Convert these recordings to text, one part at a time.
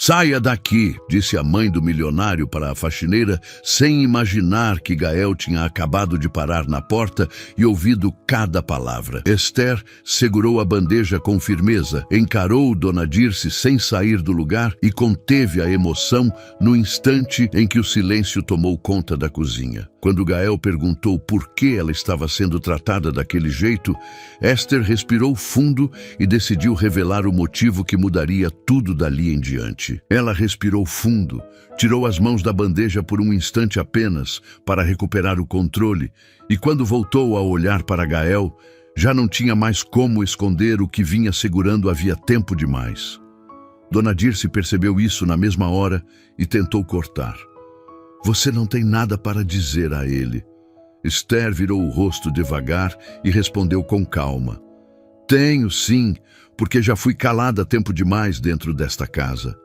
Saia daqui, disse a mãe do milionário para a faxineira, sem imaginar que Gael tinha acabado de parar na porta e ouvido cada palavra. Esther segurou a bandeja com firmeza, encarou Dona Dirce sem sair do lugar e conteve a emoção no instante em que o silêncio tomou conta da cozinha. Quando Gael perguntou por que ela estava sendo tratada daquele jeito, Esther respirou fundo e decidiu revelar o motivo que mudaria tudo dali em diante. Ela respirou fundo, tirou as mãos da bandeja por um instante apenas para recuperar o controle e quando voltou a olhar para Gael, já não tinha mais como esconder o que vinha segurando havia tempo demais. Dona Dirce percebeu isso na mesma hora e tentou cortar. Você não tem nada para dizer a ele. Esther virou o rosto devagar e respondeu com calma. Tenho sim, porque já fui calada tempo demais dentro desta casa.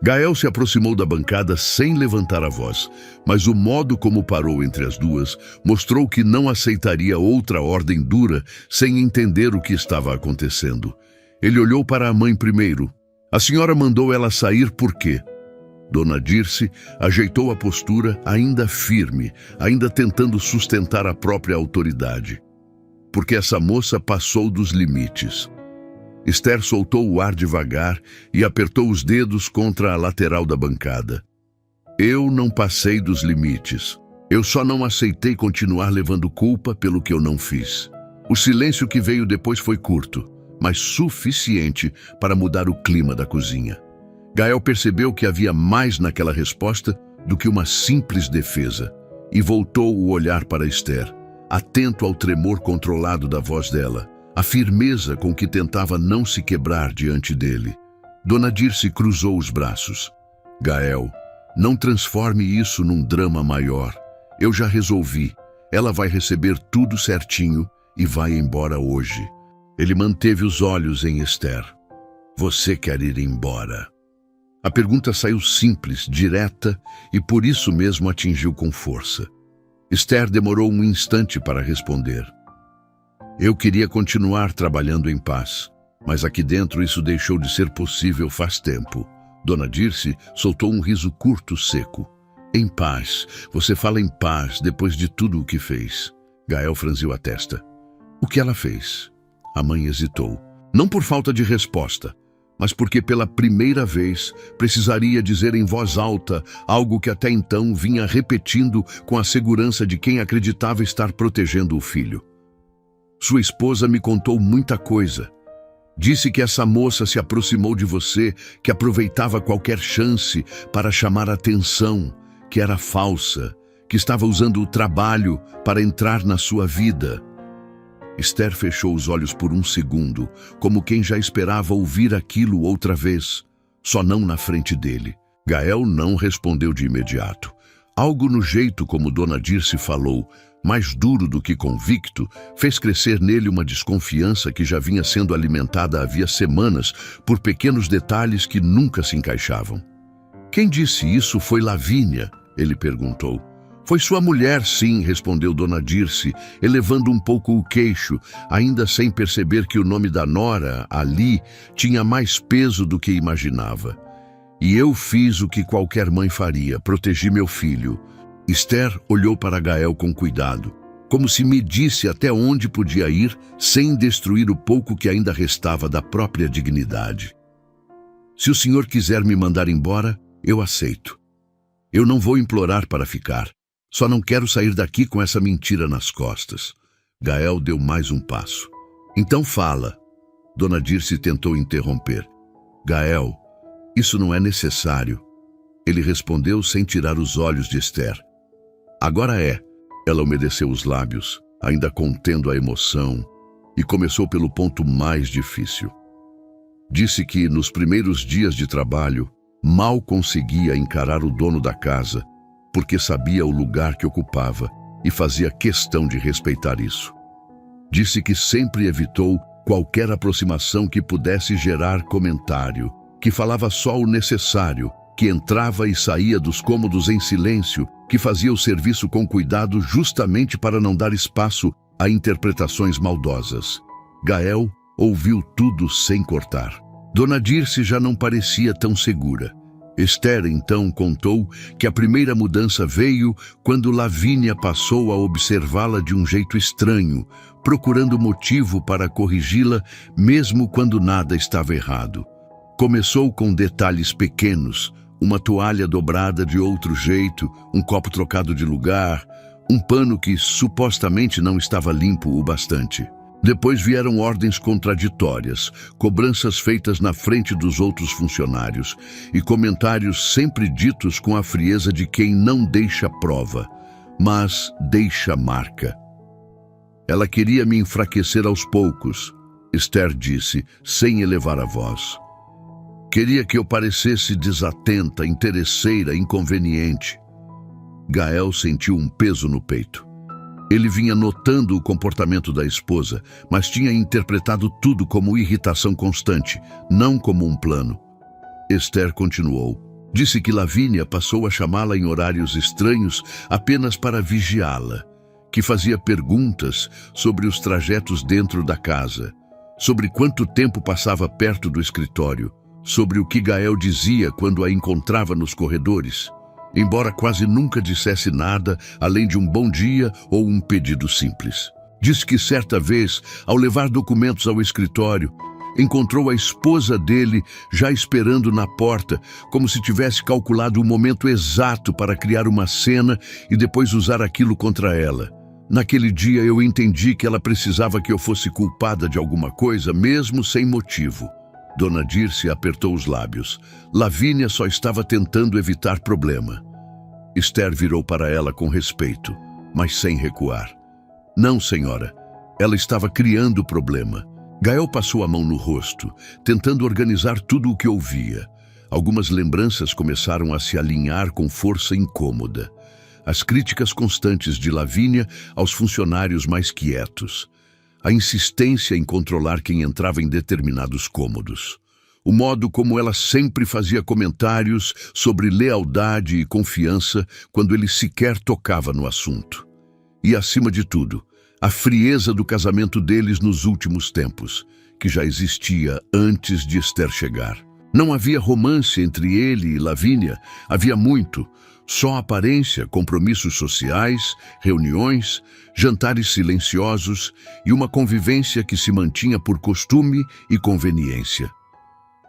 Gael se aproximou da bancada sem levantar a voz, mas o modo como parou entre as duas mostrou que não aceitaria outra ordem dura sem entender o que estava acontecendo. Ele olhou para a mãe primeiro. A senhora mandou ela sair por quê? Dona Dirce ajeitou a postura ainda firme, ainda tentando sustentar a própria autoridade. Porque essa moça passou dos limites. Esther soltou o ar devagar e apertou os dedos contra a lateral da bancada. Eu não passei dos limites. Eu só não aceitei continuar levando culpa pelo que eu não fiz. O silêncio que veio depois foi curto, mas suficiente para mudar o clima da cozinha. Gael percebeu que havia mais naquela resposta do que uma simples defesa e voltou o olhar para Esther, atento ao tremor controlado da voz dela, a firmeza com que tentava não se quebrar diante dele. Dona Dirce cruzou os braços. Gael, não transforme isso num drama maior. Eu já resolvi. Ela vai receber tudo certinho e vai embora hoje. Ele manteve os olhos em Esther. Você quer ir embora? A pergunta saiu simples, direta e por isso mesmo atingiu com força. Esther demorou um instante para responder. Eu queria continuar trabalhando em paz, mas aqui dentro isso deixou de ser possível faz tempo. Dona Dirce soltou um riso curto, seco. Em paz? Você fala em paz depois de tudo o que fez. Gael franziu a testa. O que ela fez? A mãe hesitou. Não por falta de resposta, mas porque pela primeira vez precisaria dizer em voz alta algo que até então vinha repetindo com a segurança de quem acreditava estar protegendo o filho. Sua esposa me contou muita coisa. Disse que essa moça se aproximou de você, que aproveitava qualquer chance para chamar a atenção, que era falsa, que estava usando o trabalho para entrar na sua vida. Esther fechou os olhos por um segundo, como quem já esperava ouvir aquilo outra vez, só não na frente dele. Gael não respondeu de imediato. Algo no jeito como Dona Dirce falou, mais duro do que convicto, fez crescer nele uma desconfiança que já vinha sendo alimentada havia semanas por pequenos detalhes que nunca se encaixavam. Quem disse isso foi Lavínia, ele perguntou. Foi sua mulher, sim, respondeu Dona Dirce, elevando um pouco o queixo, ainda sem perceber que o nome da nora, ali, tinha mais peso do que imaginava. E eu fiz o que qualquer mãe faria, protegi meu filho. Esther olhou para Gael com cuidado, como se medisse até onde podia ir sem destruir o pouco que ainda restava da própria dignidade. Se o senhor quiser me mandar embora, eu aceito. Eu não vou implorar para ficar. Só não quero sair daqui com essa mentira nas costas. Gael deu mais um passo. Então fala. Dona Dirce tentou interromper. Gael, isso não é necessário. Ele respondeu sem tirar os olhos de Esther. Agora é. Ela umedeceu os lábios, ainda contendo a emoção, e começou pelo ponto mais difícil. Disse que, nos primeiros dias de trabalho, mal conseguia encarar o dono da casa, porque sabia o lugar que ocupava e fazia questão de respeitar isso. Disse que sempre evitou qualquer aproximação que pudesse gerar comentário, que falava só o necessário, que entrava e saía dos cômodos em silêncio, que fazia o serviço com cuidado justamente para não dar espaço a interpretações maldosas. Gael ouviu tudo sem cortar. Dona Dirce já não parecia tão segura. Esther então contou que a primeira mudança veio quando Lavínia passou a observá-la de um jeito estranho, procurando motivo para corrigi-la, mesmo quando nada estava errado. Começou com detalhes pequenos, uma toalha dobrada de outro jeito, um copo trocado de lugar, um pano que supostamente não estava limpo o bastante. Depois vieram ordens contraditórias, cobranças feitas na frente dos outros funcionários e comentários sempre ditos com a frieza de quem não deixa prova, mas deixa marca. Ela queria me enfraquecer aos poucos, Esther disse, sem elevar a voz. Queria que eu parecesse desatenta, interesseira, inconveniente. Gael sentiu um peso no peito. Ele vinha notando o comportamento da esposa, mas tinha interpretado tudo como irritação constante, não como um plano. Esther continuou. Disse que Lavínia passou a chamá-la em horários estranhos apenas para vigiá-la, que fazia perguntas sobre os trajetos dentro da casa, sobre quanto tempo passava perto do escritório, sobre o que Gael dizia quando a encontrava nos corredores, embora quase nunca dissesse nada além de um bom dia ou um pedido simples. Disse que certa vez, ao levar documentos ao escritório, encontrou a esposa dele já esperando na porta, como se tivesse calculado o momento exato para criar uma cena e depois usar aquilo contra ela. Naquele dia eu entendi que ela precisava que eu fosse culpada de alguma coisa, mesmo sem motivo. Dona Dirce apertou os lábios. Lavínia só estava tentando evitar problema. Esther virou para ela com respeito, mas sem recuar. Não, senhora. Ela estava criando problema. Gael passou a mão no rosto, tentando organizar tudo o que ouvia. Algumas lembranças começaram a se alinhar com força incômoda. As críticas constantes de Lavínia aos funcionários mais quietos. A insistência em controlar quem entrava em determinados cômodos. O modo como ela sempre fazia comentários sobre lealdade e confiança quando ele sequer tocava no assunto. E, acima de tudo, a frieza do casamento deles nos últimos tempos, que já existia antes de Esther chegar. Não havia romance entre ele e Lavínia, havia muito, só aparência, compromissos sociais, reuniões, jantares silenciosos e uma convivência que se mantinha por costume e conveniência.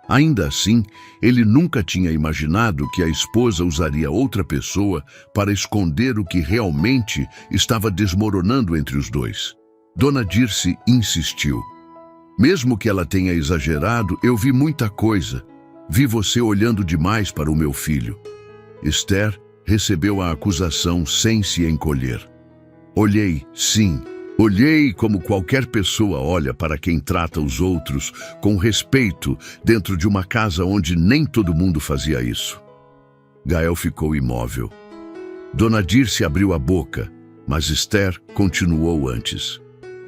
Ainda assim, ele nunca tinha imaginado que a esposa usaria outra pessoa para esconder o que realmente estava desmoronando entre os dois. Dona Dirce insistiu. Mesmo que ela tenha exagerado, eu vi muita coisa. Vi você olhando demais para o meu filho. Esther recebeu a acusação sem se encolher. Olhei, sim. Olhei como qualquer pessoa olha para quem trata os outros com respeito dentro de uma casa onde nem todo mundo fazia isso. Gael ficou imóvel. Dona Dirce abriu a boca, mas Esther continuou antes.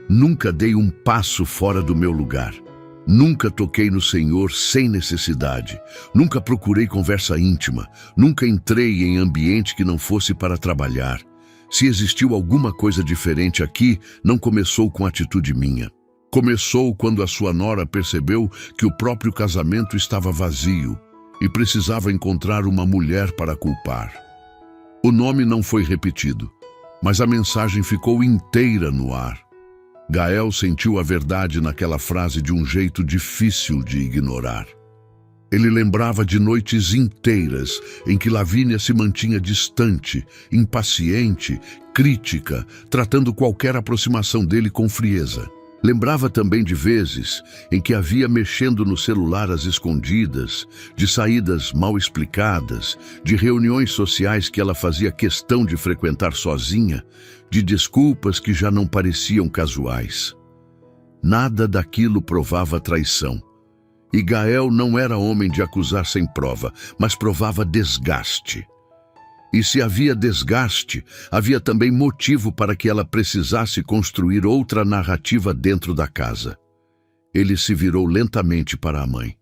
Nunca dei um passo fora do meu lugar. Nunca toquei no Senhor sem necessidade. Nunca procurei conversa íntima. Nunca entrei em ambiente que não fosse para trabalhar. Se existiu alguma coisa diferente aqui, não começou com atitude minha. Começou quando a sua nora percebeu que o próprio casamento estava vazio e precisava encontrar uma mulher para culpar. O nome não foi repetido, mas a mensagem ficou inteira no ar. Gael sentiu a verdade naquela frase de um jeito difícil de ignorar. Ele lembrava de noites inteiras em que Lavínia se mantinha distante, impaciente, crítica, tratando qualquer aproximação dele com frieza. Lembrava também de vezes em que havia mexendo no celular às escondidas, de saídas mal explicadas, de reuniões sociais que ela fazia questão de frequentar sozinha, de desculpas que já não pareciam casuais. Nada daquilo provava traição. E Gael não era homem de acusar sem prova, mas provava desgaste. E se havia desgaste, havia também motivo para que ela precisasse construir outra narrativa dentro da casa. Ele se virou lentamente para a mãe.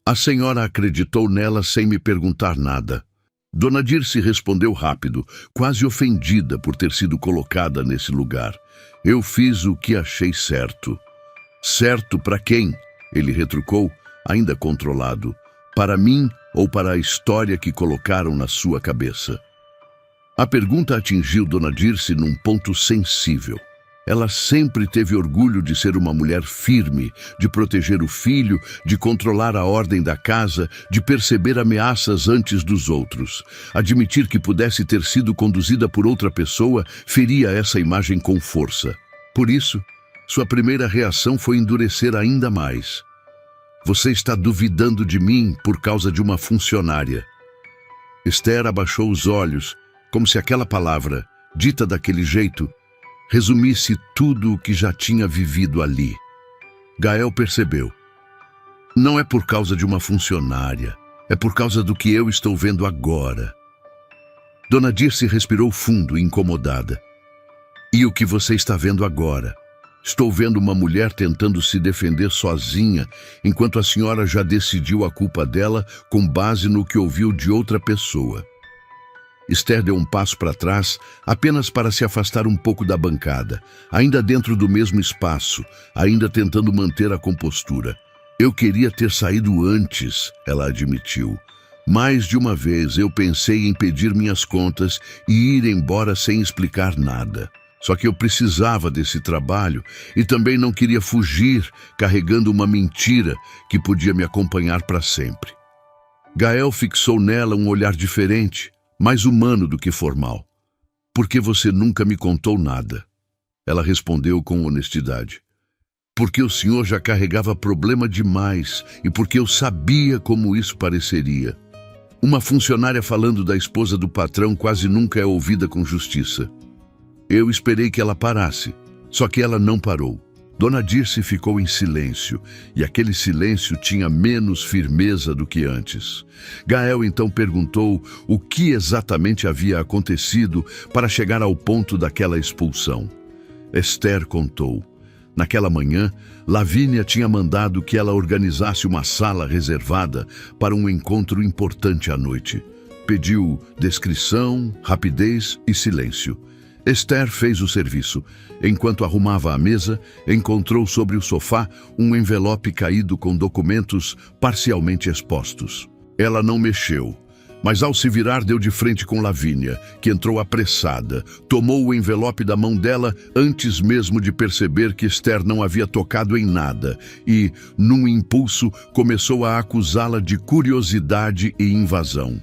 A senhora acreditou nela sem me perguntar nada. Dona Dirce respondeu rápido, quase ofendida por ter sido colocada nesse lugar. Eu fiz o que achei certo. Certo para quem? Ele retrucou, ainda controlado. Para mim ou para a história que colocaram na sua cabeça? A pergunta atingiu Dona Dirce num ponto sensível. Ela sempre teve orgulho de ser uma mulher firme, de proteger o filho, de controlar a ordem da casa, de perceber ameaças antes dos outros. Admitir que pudesse ter sido conduzida por outra pessoa feria essa imagem com força. Por isso, sua primeira reação foi endurecer ainda mais. Você está duvidando de mim por causa de uma funcionária. Esther abaixou os olhos, como se aquela palavra, dita daquele jeito, resumisse tudo o que já tinha vivido ali. Gael percebeu. Não é por causa de uma funcionária, é por causa do que eu estou vendo agora. Dona Dirce respirou fundo, incomodada. E o que você está vendo agora? Estou vendo uma mulher tentando se defender sozinha, enquanto a senhora já decidiu a culpa dela com base no que ouviu de outra pessoa. Esther deu um passo para trás, apenas para se afastar um pouco da bancada, ainda dentro do mesmo espaço, ainda tentando manter a compostura. Eu queria ter saído antes, ela admitiu. Mais de uma vez eu pensei em pedir minhas contas e ir embora sem explicar nada. Só que eu precisava desse trabalho e também não queria fugir carregando uma mentira que podia me acompanhar para sempre. Gael fixou nela um olhar diferente, mais humano do que formal. Por que você nunca me contou nada? Ela respondeu com honestidade. Porque o senhor já carregava problema demais e porque eu sabia como isso pareceria. Uma funcionária falando da esposa do patrão quase nunca é ouvida com justiça. Eu esperei que ela parasse, só que ela não parou. Dona Dirce ficou em silêncio, e aquele silêncio tinha menos firmeza do que antes. Gael então perguntou o que exatamente havia acontecido para chegar ao ponto daquela expulsão. Esther contou. Naquela manhã, Lavínia tinha mandado que ela organizasse uma sala reservada para um encontro importante à noite. Pediu descrição, rapidez e silêncio. Esther fez o serviço. Enquanto arrumava a mesa, encontrou sobre o sofá um envelope caído com documentos parcialmente expostos. Ela não mexeu, mas ao se virar deu de frente com Lavínia, que entrou apressada, tomou o envelope da mão dela antes mesmo de perceber que Esther não havia tocado em nada e, num impulso, começou a acusá-la de curiosidade e invasão.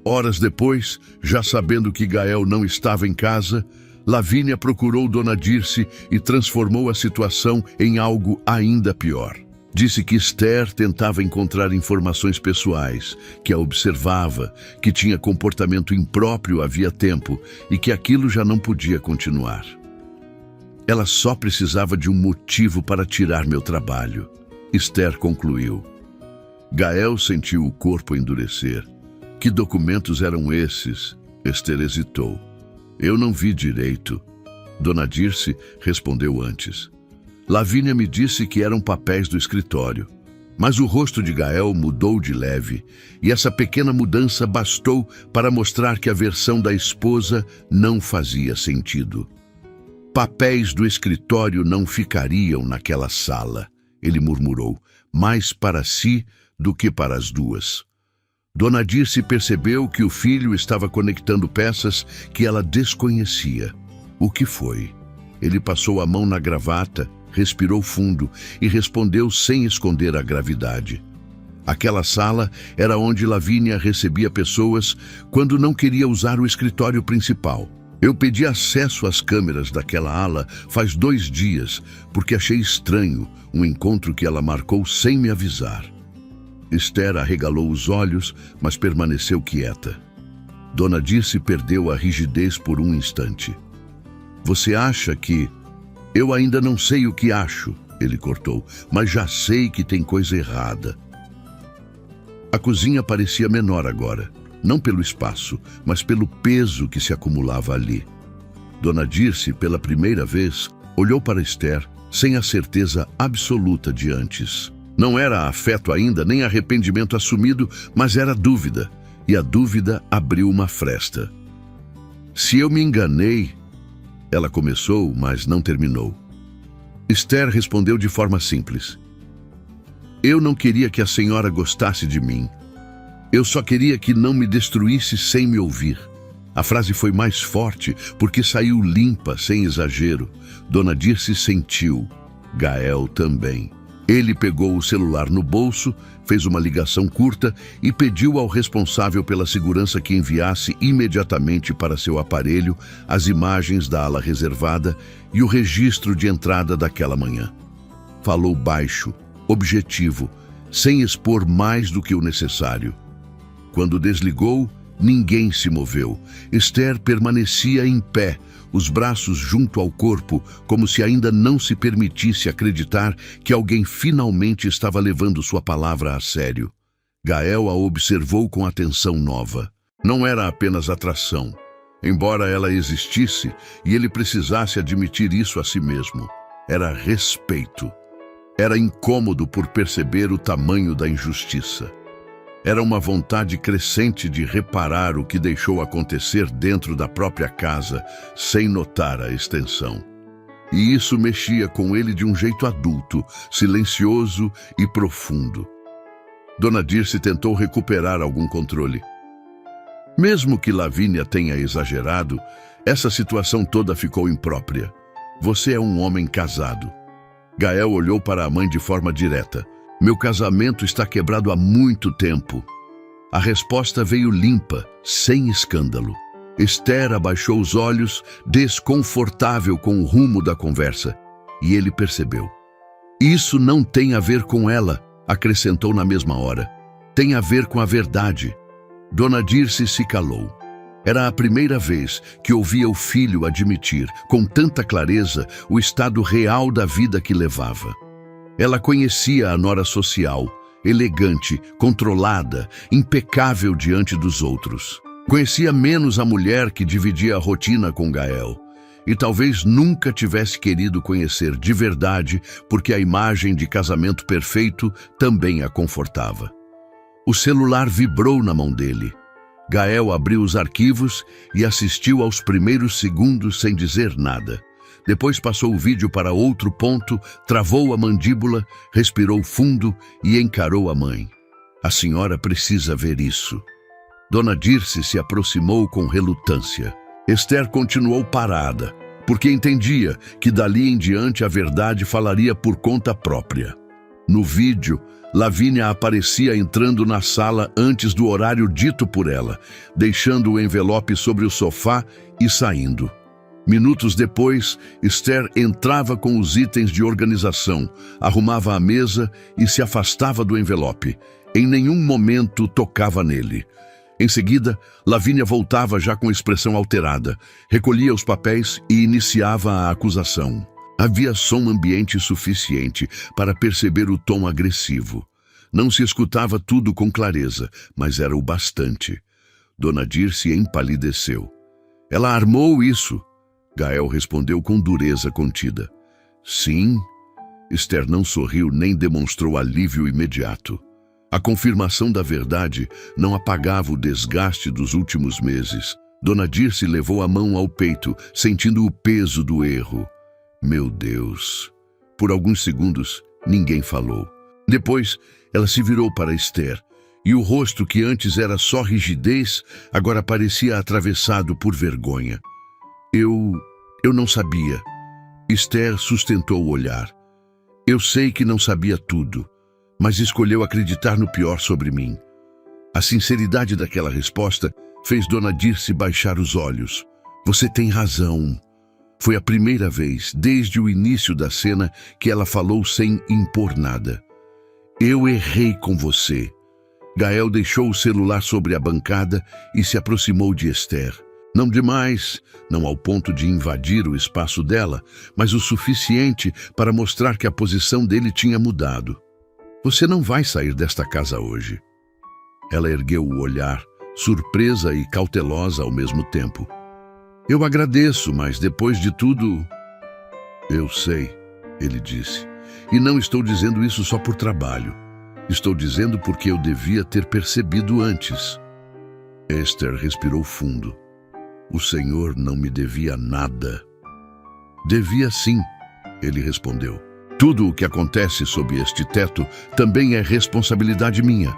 Horas depois, já sabendo que Gael não estava em casa, Lavínia procurou Dona Dirce e transformou a situação em algo ainda pior. Disse que Esther tentava encontrar informações pessoais, que a observava, que tinha comportamento impróprio havia tempo e que aquilo já não podia continuar. Ela só precisava de um motivo para tirar meu trabalho, Esther concluiu. Gael sentiu o corpo endurecer. Que documentos eram esses? Esther hesitou. Eu não vi direito. Dona Dirce respondeu antes. Lavínia me disse que eram papéis do escritório. Mas o rosto de Gael mudou de leve, e essa pequena mudança bastou para mostrar que a versão da esposa não fazia sentido. Papéis do escritório não ficariam naquela sala, ele murmurou, mais para si do que para as duas. Dona Dirce percebeu que o filho estava conectando peças que ela desconhecia. O que foi? Ele passou a mão na gravata, respirou fundo e respondeu sem esconder a gravidade. Aquela sala era onde Lavínia recebia pessoas quando não queria usar o escritório principal. Eu pedi acesso às câmeras daquela ala faz 2 dias, porque achei estranho um encontro que ela marcou sem me avisar. Esther arregalou os olhos, mas permaneceu quieta. Dona Dirce perdeu a rigidez por um instante. Você acha que... Eu ainda não sei o que acho, ele cortou, mas já sei que tem coisa errada. A cozinha parecia menor agora, não pelo espaço, mas pelo peso que se acumulava ali. Dona Dirce, pela primeira vez, olhou para Esther sem a certeza absoluta de antes. Não era afeto ainda, nem arrependimento assumido, mas era dúvida, e a dúvida abriu uma fresta. Se eu me enganei... Ela começou, mas não terminou. Esther respondeu de forma simples. Eu não queria que a senhora gostasse de mim. Eu só queria que não me destruísse sem me ouvir. A frase foi mais forte porque saiu limpa, sem exagero. Dona Dirce sentiu. Gael também. Ele pegou o celular no bolso, fez uma ligação curta e pediu ao responsável pela segurança que enviasse imediatamente para seu aparelho as imagens da ala reservada e o registro de entrada daquela manhã. Falou baixo, objetivo, sem expor mais do que o necessário. Quando desligou, ninguém se moveu. Esther permanecia em pé, os braços junto ao corpo, como se ainda não se permitisse acreditar que alguém finalmente estava levando sua palavra a sério. Gael a observou com atenção nova. Não era apenas atração, embora ela existisse e ele precisasse admitir isso a si mesmo. Era respeito. Era incômodo por perceber o tamanho da injustiça. Era uma vontade crescente de reparar o que deixou acontecer dentro da própria casa, sem notar a extensão. E isso mexia com ele de um jeito adulto, silencioso e profundo. Dona Dirce tentou recuperar algum controle. Mesmo que Lavínia tenha exagerado, essa situação toda ficou imprópria. Você é um homem casado. Gael olhou para a mãe de forma direta. Meu casamento está quebrado há muito tempo. A resposta veio limpa, sem escândalo. Esther abaixou os olhos, desconfortável com o rumo da conversa, e ele percebeu. Isso não tem a ver com ela, acrescentou na mesma hora. Tem a ver com a verdade. Dona Dirce se calou. Era a primeira vez que ouvia o filho admitir, com tanta clareza, o estado real da vida que levava. Ela conhecia a nora social, elegante, controlada, impecável diante dos outros. Conhecia menos a mulher que dividia a rotina com Gael. E talvez nunca tivesse querido conhecer de verdade, porque a imagem de casamento perfeito também a confortava. O celular vibrou na mão dele. Gael abriu os arquivos e assistiu aos primeiros segundos sem dizer nada. Depois passou o vídeo para outro ponto, travou a mandíbula, respirou fundo e encarou a mãe. A senhora precisa ver isso. Dona Dirce se aproximou com relutância. Esther continuou parada, porque entendia que dali em diante a verdade falaria por conta própria. No vídeo, Lavínia aparecia entrando na sala antes do horário dito por ela, deixando o envelope sobre o sofá e saindo. Minutos depois, Esther entrava com os itens de organização, arrumava a mesa e se afastava do envelope. Em nenhum momento tocava nele. Em seguida, Lavínia voltava já com expressão alterada, recolhia os papéis e iniciava a acusação. Havia som ambiente suficiente para perceber o tom agressivo. Não se escutava tudo com clareza, mas era o bastante. Dona Dirce empalideceu. Ela armou isso. Gael respondeu com dureza contida. Sim. Esther não sorriu nem demonstrou alívio imediato. A confirmação da verdade não apagava o desgaste dos últimos meses. Dona Dirce levou a mão ao peito, sentindo o peso do erro. Meu Deus! Por alguns segundos, ninguém falou. Depois, ela se virou para Esther, e o rosto que antes era só rigidez, agora parecia atravessado por vergonha. Eu não sabia. Esther sustentou o olhar. Eu sei que não sabia tudo, mas escolheu acreditar no pior sobre mim. A sinceridade daquela resposta fez Dona Dirce baixar os olhos. Você tem razão. Foi a primeira vez, desde o início da cena, que ela falou sem impor nada. Eu errei com você. Gael deixou o celular sobre a bancada e se aproximou de Esther. Não demais, não ao ponto de invadir o espaço dela, mas o suficiente para mostrar que a posição dele tinha mudado. Você não vai sair desta casa hoje. Ela ergueu o olhar, surpresa e cautelosa ao mesmo tempo. Eu agradeço, mas depois de tudo... Eu sei, ele disse. E não estou dizendo isso só por trabalho. Estou dizendo porque eu devia ter percebido antes. Esther respirou fundo. O Senhor não me devia nada. Devia sim, ele respondeu. Tudo o que acontece sob este teto também é responsabilidade minha.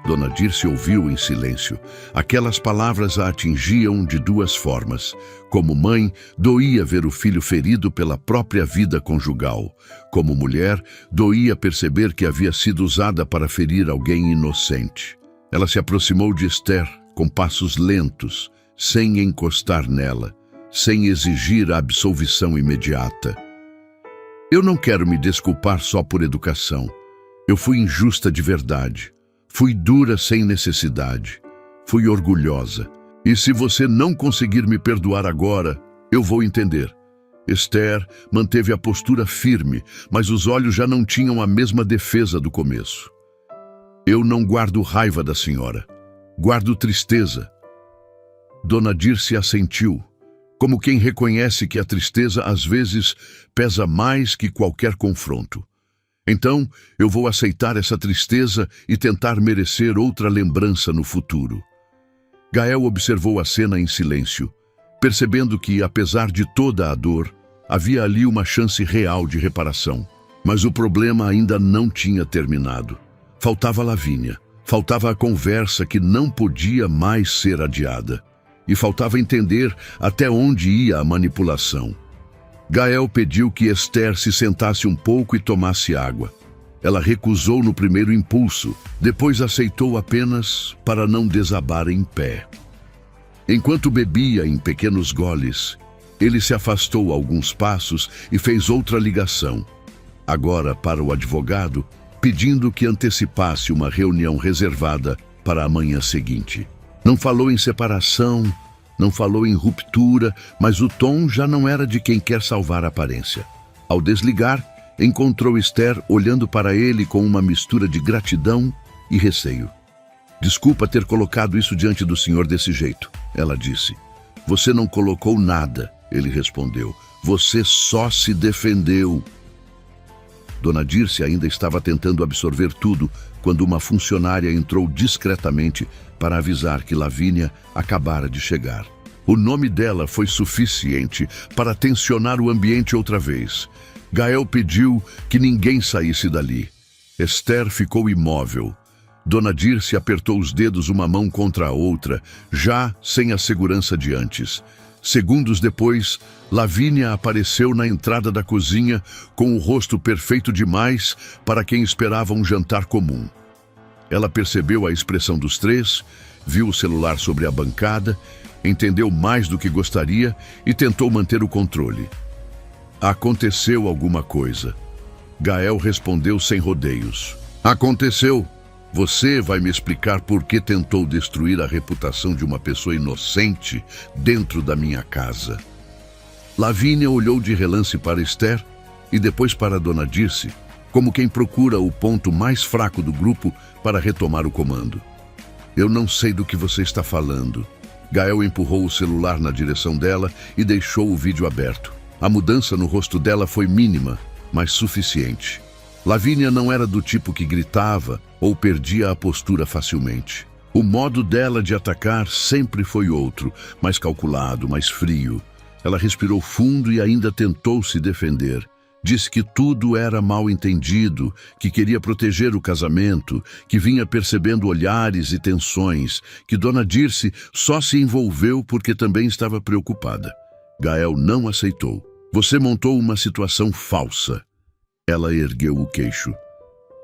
Dona Dirce ouviu em silêncio. Aquelas palavras a atingiam de duas formas. Como mãe, doía ver o filho ferido pela própria vida conjugal. Como mulher, doía perceber que havia sido usada para ferir alguém inocente. Ela se aproximou de Esther com passos lentos, sem encostar nela, sem exigir a absolvição imediata. Eu não quero me desculpar só por educação. Eu fui injusta de verdade. Fui dura sem necessidade. Fui orgulhosa. E se você não conseguir me perdoar agora, eu vou entender. Esther manteve a postura firme, mas os olhos já não tinham a mesma defesa do começo. Eu não guardo raiva da senhora. Guardo tristeza. Dona Dirce assentiu, como quem reconhece que a tristeza às vezes pesa mais que qualquer confronto. Então, eu vou aceitar essa tristeza e tentar merecer outra lembrança no futuro. Gael observou a cena em silêncio, percebendo que, apesar de toda a dor, havia ali uma chance real de reparação. Mas o problema ainda não tinha terminado. Faltava Lavínia, faltava a conversa que não podia mais ser adiada. E faltava entender até onde ia a manipulação. Gael pediu que Esther se sentasse um pouco e tomasse água. Ela recusou no primeiro impulso, depois aceitou apenas para não desabar em pé. Enquanto bebia em pequenos goles, ele se afastou alguns passos e fez outra ligação, agora para o advogado, pedindo que antecipasse uma reunião reservada para a manhã seguinte. Não falou em separação, não falou em ruptura, mas o tom já não era de quem quer salvar a aparência. Ao desligar, encontrou Esther olhando para ele com uma mistura de gratidão e receio. Desculpa ter colocado isso diante do senhor desse jeito, ela disse. Você não colocou nada, ele respondeu. Você só se defendeu. Dona Dirce ainda estava tentando absorver tudo quando uma funcionária entrou discretamente para avisar que Lavínia acabara de chegar. O nome dela foi suficiente para tensionar o ambiente outra vez. Gael pediu que ninguém saísse dali. Esther ficou imóvel. Dona Dirce apertou os dedos uma mão contra a outra, já sem a segurança de antes. Segundos depois, Lavínia apareceu na entrada da cozinha com o rosto perfeito demais para quem esperava um jantar comum. Ela percebeu a expressão dos três, viu o celular sobre a bancada, entendeu mais do que gostaria e tentou manter o controle. Aconteceu alguma coisa. Gael respondeu sem rodeios. Aconteceu. Você vai me explicar por que tentou destruir a reputação de uma pessoa inocente dentro da minha casa. Lavínia olhou de relance para Esther e depois para Dona Dirce, como quem procura o ponto mais fraco do grupo para retomar o comando. Eu não sei do que você está falando. Gael empurrou o celular na direção dela e deixou o vídeo aberto. A mudança no rosto dela foi mínima, mas suficiente. Lavínia não era do tipo que gritava ou perdia a postura facilmente. O modo dela de atacar sempre foi outro, mais calculado, mais frio. Ela respirou fundo e ainda tentou se defender. Disse que tudo era mal entendido, que queria proteger o casamento, que vinha percebendo olhares e tensões, que Dona Dirce só se envolveu porque também estava preocupada. Gael não aceitou. Você montou uma situação falsa. Ela ergueu o queixo.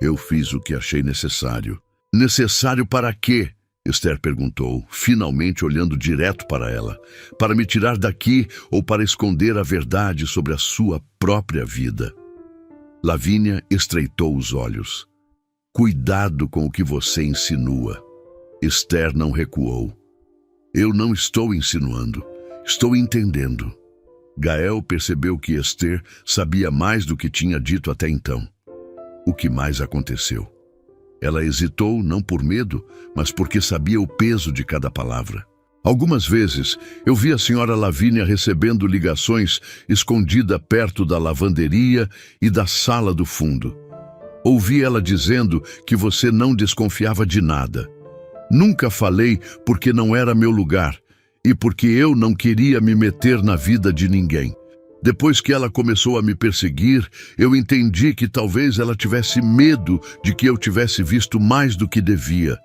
Eu fiz o que achei necessário. Necessário para quê? Esther perguntou, finalmente olhando direto para ela. Para me tirar daqui ou para esconder a verdade sobre a sua própria vida? Lavínia estreitou os olhos. Cuidado com o que você insinua. Esther não recuou. Eu não estou insinuando. Estou entendendo. Gael percebeu que Esther sabia mais do que tinha dito até então. O que mais aconteceu? Ela hesitou não por medo, mas porque sabia o peso de cada palavra. Algumas vezes eu vi a senhora Lavínia recebendo ligações escondida perto da lavanderia e da sala do fundo. Ouvi ela dizendo que você não desconfiava de nada. Nunca falei porque não era meu lugar. E porque eu não queria me meter na vida de ninguém. Depois que ela começou a me perseguir, eu entendi que talvez ela tivesse medo de que eu tivesse visto mais do que devia.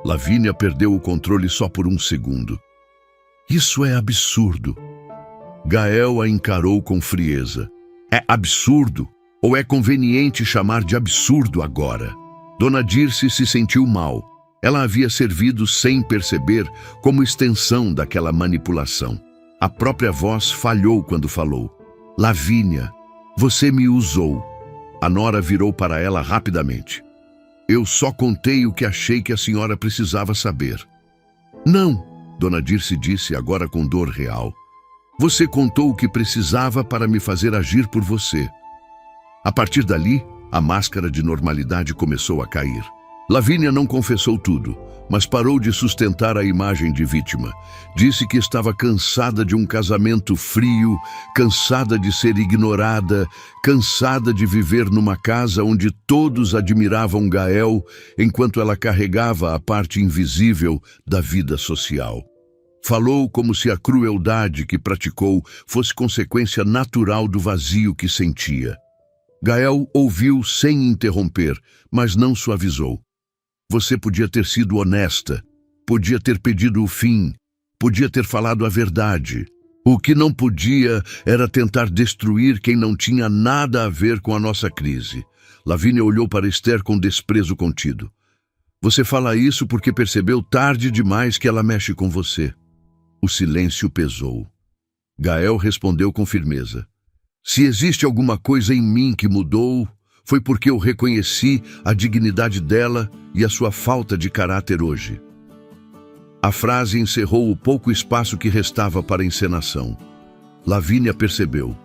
Lavínia perdeu o controle só por um segundo. Isso é absurdo. Gael a encarou com frieza. É absurdo? Ou é conveniente chamar de absurdo agora? Dona Dirce se sentiu mal. Ela havia servido sem perceber como extensão daquela manipulação. A própria voz falhou quando falou. Lavínia, você me usou. A nora virou para ela rapidamente. Eu só contei o que achei que a senhora precisava saber. Não, Dona Dirce disse agora com dor real. Você contou o que precisava para me fazer agir por você. A partir dali, a máscara de normalidade começou a cair. Lavínia não confessou tudo, mas parou de sustentar a imagem de vítima. Disse que estava cansada de um casamento frio, cansada de ser ignorada, cansada de viver numa casa onde todos admiravam Gael, enquanto ela carregava a parte invisível da vida social. Falou como se a crueldade que praticou fosse consequência natural do vazio que sentia. Gael ouviu sem interromper, mas não suavizou. Você podia ter sido honesta, podia ter pedido o fim, podia ter falado a verdade. O que não podia era tentar destruir quem não tinha nada a ver com a nossa crise. Lavínia olhou para Esther com desprezo contido. Você fala isso porque percebeu tarde demais que ela mexe com você. O silêncio pesou. Gael respondeu com firmeza. Se existe alguma coisa em mim que mudou, foi porque eu reconheci a dignidade dela e a sua falta de caráter hoje. A frase encerrou o pouco espaço que restava para a encenação. Lavínia percebeu.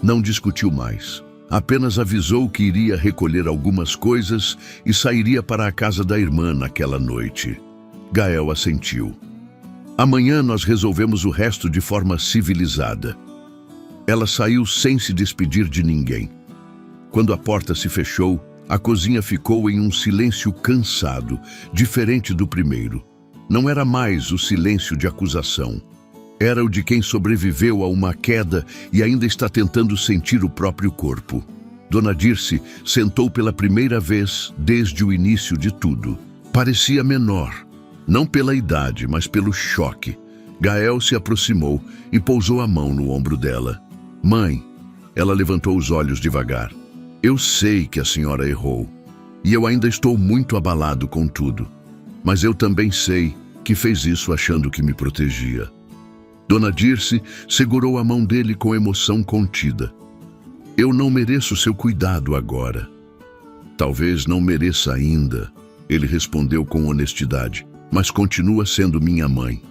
Não discutiu mais. Apenas avisou que iria recolher algumas coisas e sairia para a casa da irmã naquela noite. Gael assentiu. Amanhã nós resolvemos o resto de forma civilizada. Ela saiu sem se despedir de ninguém. Quando a porta se fechou, a cozinha ficou em um silêncio cansado, diferente do primeiro. Não era mais o silêncio de acusação. Era o de quem sobreviveu a uma queda e ainda está tentando sentir o próprio corpo. Dona Dirce sentou pela primeira vez desde o início de tudo. Parecia menor, não pela idade, mas pelo choque. Gael se aproximou e pousou a mão no ombro dela. Mãe, ela levantou os olhos devagar. Eu sei que a senhora errou, e eu ainda estou muito abalado com tudo. Mas eu também sei que fez isso achando que me protegia. Dona Dirce segurou a mão dele com emoção contida. Eu não mereço seu cuidado agora. Talvez não mereça ainda, ele respondeu com honestidade, mas continua sendo minha mãe.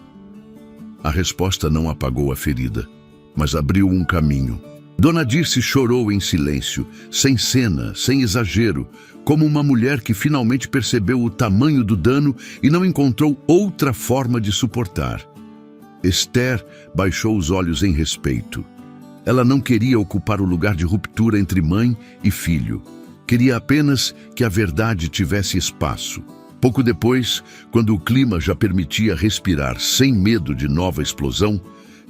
A resposta não apagou a ferida, mas abriu um caminho. Dona Dirce chorou em silêncio, sem cena, sem exagero, como uma mulher que finalmente percebeu o tamanho do dano e não encontrou outra forma de suportar. Esther baixou os olhos em respeito. Ela não queria ocupar o lugar de ruptura entre mãe e filho. Queria apenas que a verdade tivesse espaço. Pouco depois, quando o clima já permitia respirar sem medo de nova explosão,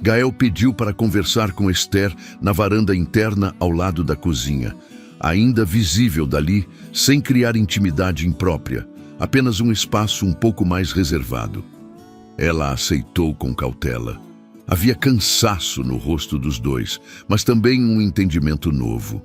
Gael pediu para conversar com Esther na varanda interna ao lado da cozinha, ainda visível dali, sem criar intimidade imprópria, apenas um espaço um pouco mais reservado. Ela aceitou com cautela. Havia cansaço no rosto dos dois, mas também um entendimento novo.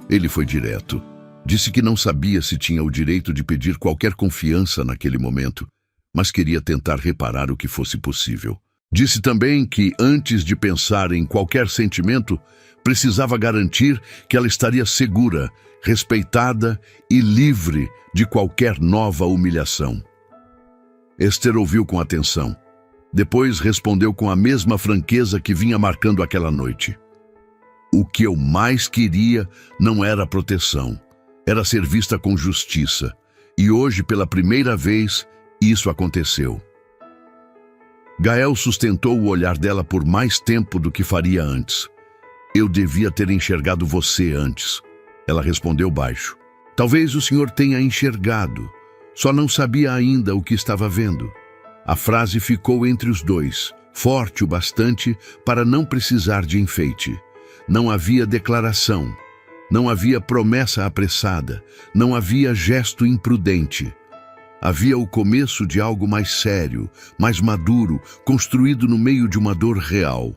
Ele foi direto. Disse que não sabia se tinha o direito de pedir qualquer confiança naquele momento, mas queria tentar reparar o que fosse possível. Disse também que, antes de pensar em qualquer sentimento, precisava garantir que ela estaria segura, respeitada e livre de qualquer nova humilhação. Esther ouviu com atenção. Depois respondeu com a mesma franqueza que vinha marcando aquela noite. O que eu mais queria não era proteção, era ser vista com justiça. E hoje, pela primeira vez, isso aconteceu. Gael sustentou o olhar dela por mais tempo do que faria antes. Eu devia ter enxergado você antes. Ela respondeu baixo. Talvez o senhor tenha enxergado, só não sabia ainda o que estava vendo. A frase ficou entre os dois, forte o bastante para não precisar de enfeite. Não havia declaração, não havia promessa apressada, não havia gesto imprudente. Havia o começo de algo mais sério, mais maduro, construído no meio de uma dor real.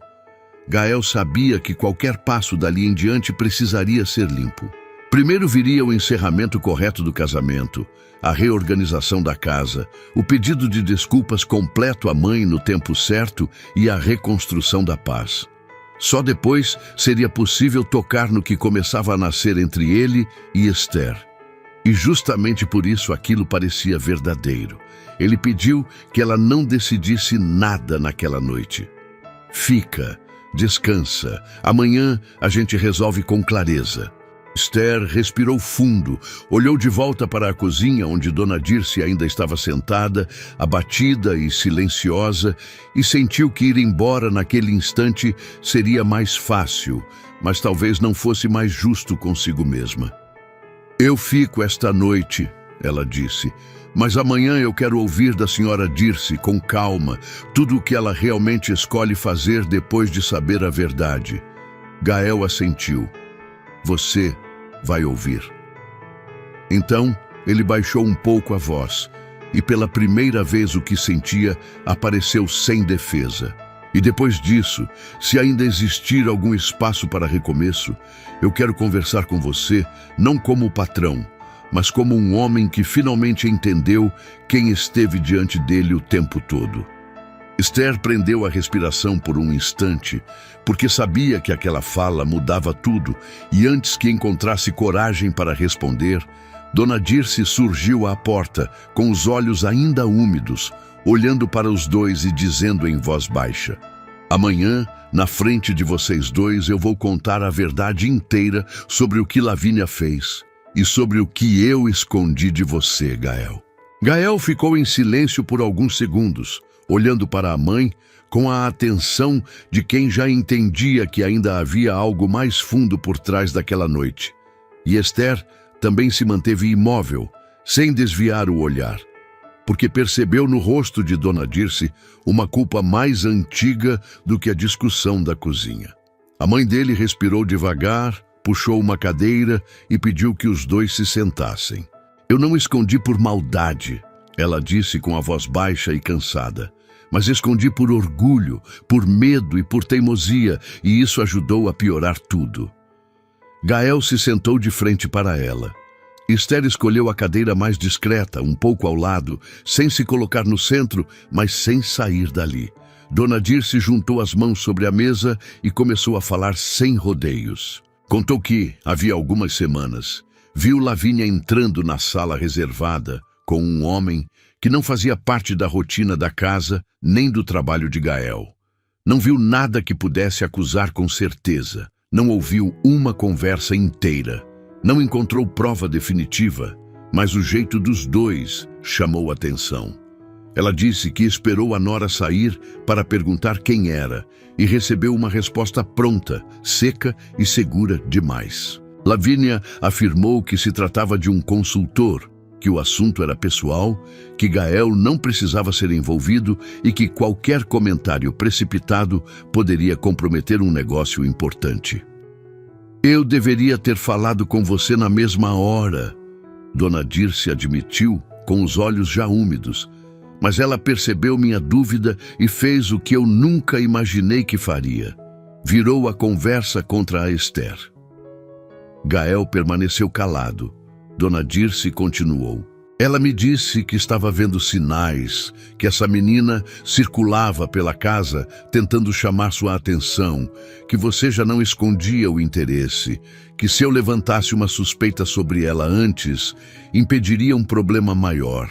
Gael sabia que qualquer passo dali em diante precisaria ser limpo. Primeiro viria o encerramento correto do casamento, a reorganização da casa, o pedido de desculpas completo à mãe no tempo certo e a reconstrução da paz. Só depois seria possível tocar no que começava a nascer entre ele e Esther. E justamente por isso aquilo parecia verdadeiro. Ele pediu que ela não decidisse nada naquela noite. Fica, descansa, amanhã a gente resolve com clareza. Esther respirou fundo, olhou de volta para a cozinha onde Dona Dirce ainda estava sentada, abatida e silenciosa, e sentiu que ir embora naquele instante seria mais fácil, mas talvez não fosse mais justo consigo mesma. Eu fico esta noite, ela disse, mas amanhã eu quero ouvir da senhora Dirce, com calma, tudo o que ela realmente escolhe fazer depois de saber a verdade. Gael assentiu. Você vai ouvir. Então, ele baixou um pouco a voz, e pela primeira vez o que sentia apareceu sem defesa. E depois disso, se ainda existir algum espaço para recomeço, eu quero conversar com você, não como patrão, mas como um homem que finalmente entendeu quem esteve diante dele o tempo todo. Esther prendeu a respiração por um instante, porque sabia que aquela fala mudava tudo, e antes que encontrasse coragem para responder, Dona Dirce surgiu à porta, com os olhos ainda úmidos, olhando para os dois e dizendo em voz baixa: amanhã, na frente de vocês dois, eu vou contar a verdade inteira sobre o que Lavínia fez e sobre o que eu escondi de você, Gael. Gael ficou em silêncio por alguns segundos, olhando para a mãe com a atenção de quem já entendia que ainda havia algo mais fundo por trás daquela noite. E Esther também se manteve imóvel, sem desviar o olhar, porque percebeu no rosto de Dona Dirce uma culpa mais antiga do que a discussão da cozinha. A mãe dele respirou devagar, puxou uma cadeira e pediu que os dois se sentassem. Eu não escondi por maldade, ela disse com a voz baixa e cansada, mas escondi por orgulho, por medo e por teimosia, e isso ajudou a piorar tudo. Gael se sentou de frente para ela. Esther escolheu a cadeira mais discreta, um pouco ao lado, sem se colocar no centro, mas sem sair dali. Dona Dirce juntou as mãos sobre a mesa e começou a falar sem rodeios. Contou que, havia algumas semanas, viu Lavínia entrando na sala reservada com um homem que não fazia parte da rotina da casa nem do trabalho de Gael. Não viu nada que pudesse acusar com certeza. Não ouviu uma conversa inteira. Não encontrou prova definitiva, mas o jeito dos dois chamou atenção. Ela disse que esperou a nora sair para perguntar quem era e recebeu uma resposta pronta, seca e segura demais. Lavínia afirmou que se tratava de um consultor, que o assunto era pessoal, que Gael não precisava ser envolvido e que qualquer comentário precipitado poderia comprometer um negócio importante. Eu deveria ter falado com você na mesma hora, Dona Dirce admitiu, com os olhos já úmidos, mas ela percebeu minha dúvida e fez o que eu nunca imaginei que faria. Virou a conversa contra a Esther. Gael permaneceu calado. Dona Dirce continuou. Ela me disse que estava vendo sinais, que essa menina circulava pela casa tentando chamar sua atenção, que você já não escondia o interesse, que se eu levantasse uma suspeita sobre ela antes, impediria um problema maior.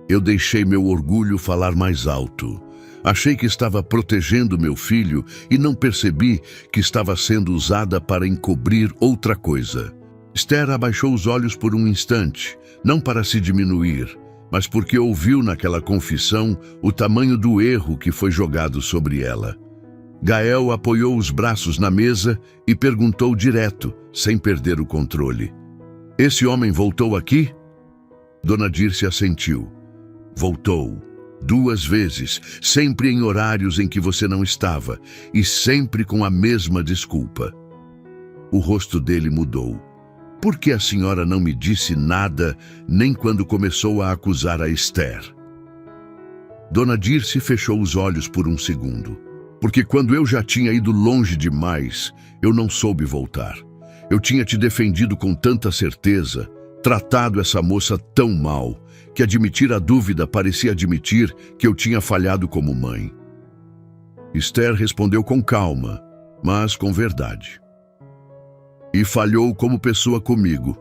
Eu deixei meu orgulho falar mais alto. Achei que estava protegendo meu filho e não percebi que estava sendo usada para encobrir outra coisa. Esther abaixou os olhos por um instante, não para se diminuir, mas porque ouviu naquela confissão o tamanho do erro que foi jogado sobre ela. Gael apoiou os braços na mesa e perguntou direto, sem perder o controle. Esse homem voltou aqui? Dona Dirce assentiu. Voltou. 2 vezes, sempre em horários em que você não estava, e sempre com a mesma desculpa. O rosto dele mudou. Por que a senhora não me disse nada, nem quando começou a acusar a Esther? Dona Dirce fechou os olhos por um segundo. Porque quando eu já tinha ido longe demais, eu não soube voltar. Eu tinha te defendido com tanta certeza, tratado essa moça tão mal, que admitir a dúvida parecia admitir que eu tinha falhado como mãe. Esther respondeu com calma, mas com verdade. E falhou como pessoa comigo.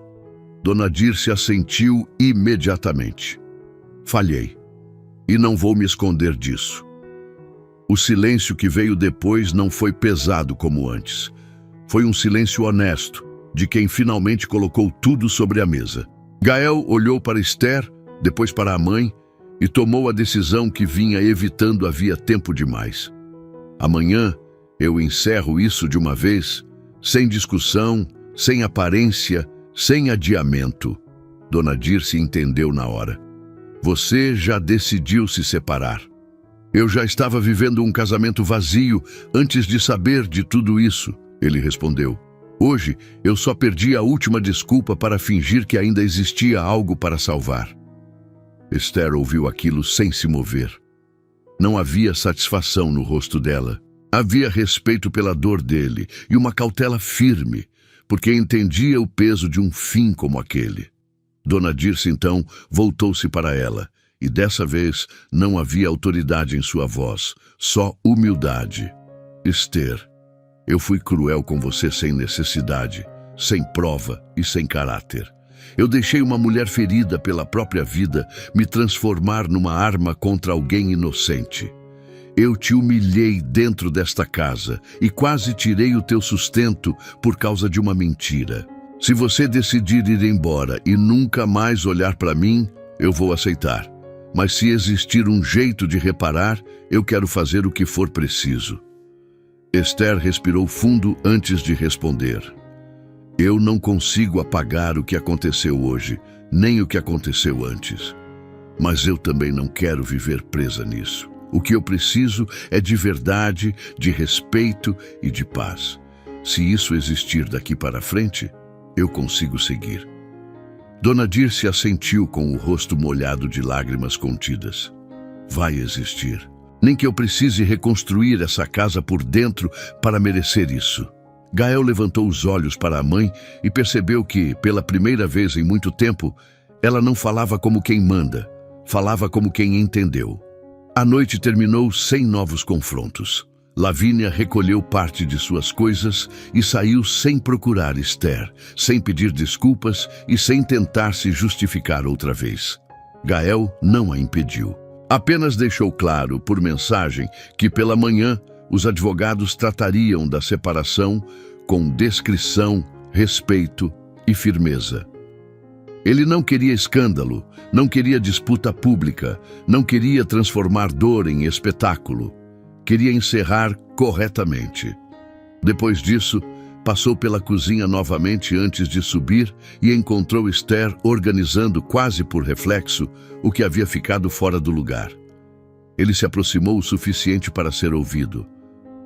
Dona Dirce assentiu imediatamente. Falhei. E não vou me esconder disso. O silêncio que veio depois não foi pesado como antes. Foi um silêncio honesto, de quem finalmente colocou tudo sobre a mesa. Gael olhou para Esther, depois para a mãe, e tomou a decisão que vinha evitando havia tempo demais. Amanhã eu encerro isso de uma vez, sem discussão, sem aparência, sem adiamento. Dona Dirce entendeu na hora. Você já decidiu se separar. Eu já estava vivendo um casamento vazio antes de saber de tudo isso, ele respondeu. Hoje, eu só perdi a última desculpa para fingir que ainda existia algo para salvar. Esther ouviu aquilo sem se mover. Não havia satisfação no rosto dela. Havia respeito pela dor dele e uma cautela firme, porque entendia o peso de um fim como aquele. Dona Dirce, então, voltou-se para ela, e dessa vez não havia autoridade em sua voz, só humildade. Esther, eu fui cruel com você sem necessidade, sem prova e sem caráter. Eu deixei uma mulher ferida pela própria vida me transformar numa arma contra alguém inocente. Eu te humilhei dentro desta casa e quase tirei o teu sustento por causa de uma mentira. Se você decidir ir embora e nunca mais olhar para mim, eu vou aceitar. Mas se existir um jeito de reparar, eu quero fazer o que for preciso. Esther respirou fundo antes de responder. Eu não consigo apagar o que aconteceu hoje, nem o que aconteceu antes. Mas eu também não quero viver presa nisso. O que eu preciso é de verdade, de respeito e de paz. Se isso existir daqui para frente, eu consigo seguir. Dona Dirce assentiu com o rosto molhado de lágrimas contidas. Vai existir. Nem que eu precise reconstruir essa casa por dentro para merecer isso. Gael levantou os olhos para a mãe e percebeu que, pela primeira vez em muito tempo, ela não falava como quem manda, falava como quem entendeu. A noite terminou sem novos confrontos. Lavínia recolheu parte de suas coisas e saiu sem procurar Esther, sem pedir desculpas e sem tentar se justificar outra vez. Gael não a impediu. Apenas deixou claro, por mensagem, que pela manhã os advogados tratariam da separação com discrição, respeito e firmeza. Ele não queria escândalo, não queria disputa pública, não queria transformar dor em espetáculo. Queria encerrar corretamente. Depois disso, passou pela cozinha novamente antes de subir e encontrou Esther organizando quase por reflexo o que havia ficado fora do lugar. Ele se aproximou o suficiente para ser ouvido,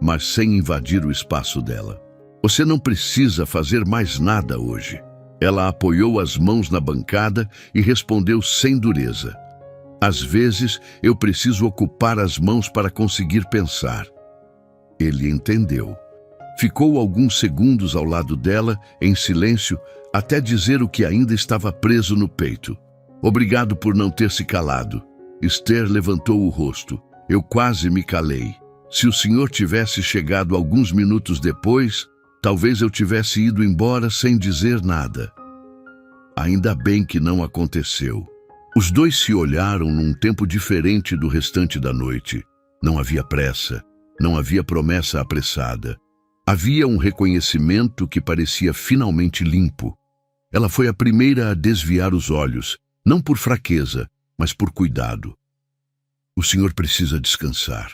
mas sem invadir o espaço dela. Você não precisa fazer mais nada hoje. Ela apoiou as mãos na bancada e respondeu sem dureza. Às vezes, eu preciso ocupar as mãos para conseguir pensar. Ele entendeu. Ficou alguns segundos ao lado dela, em silêncio, até dizer o que ainda estava preso no peito. Obrigado por não ter se calado. Esther levantou o rosto. Eu quase me calei. Se o senhor tivesse chegado alguns minutos depois, talvez eu tivesse ido embora sem dizer nada. Ainda bem que não aconteceu. Os dois se olharam num tempo diferente do restante da noite. Não havia pressa, não havia promessa apressada. Havia um reconhecimento que parecia finalmente limpo. Ela foi a primeira a desviar os olhos, não por fraqueza, mas por cuidado. O senhor precisa descansar.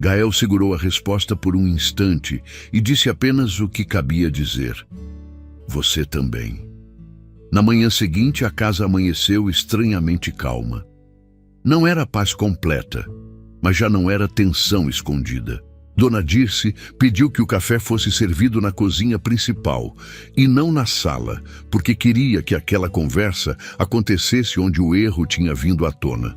Gael segurou a resposta por um instante e disse apenas o que cabia dizer. Você também. Na manhã seguinte, a casa amanheceu estranhamente calma. Não era paz completa, mas já não era tensão escondida. Dona Dirce pediu que o café fosse servido na cozinha principal e não na sala, porque queria que aquela conversa acontecesse onde o erro tinha vindo à tona.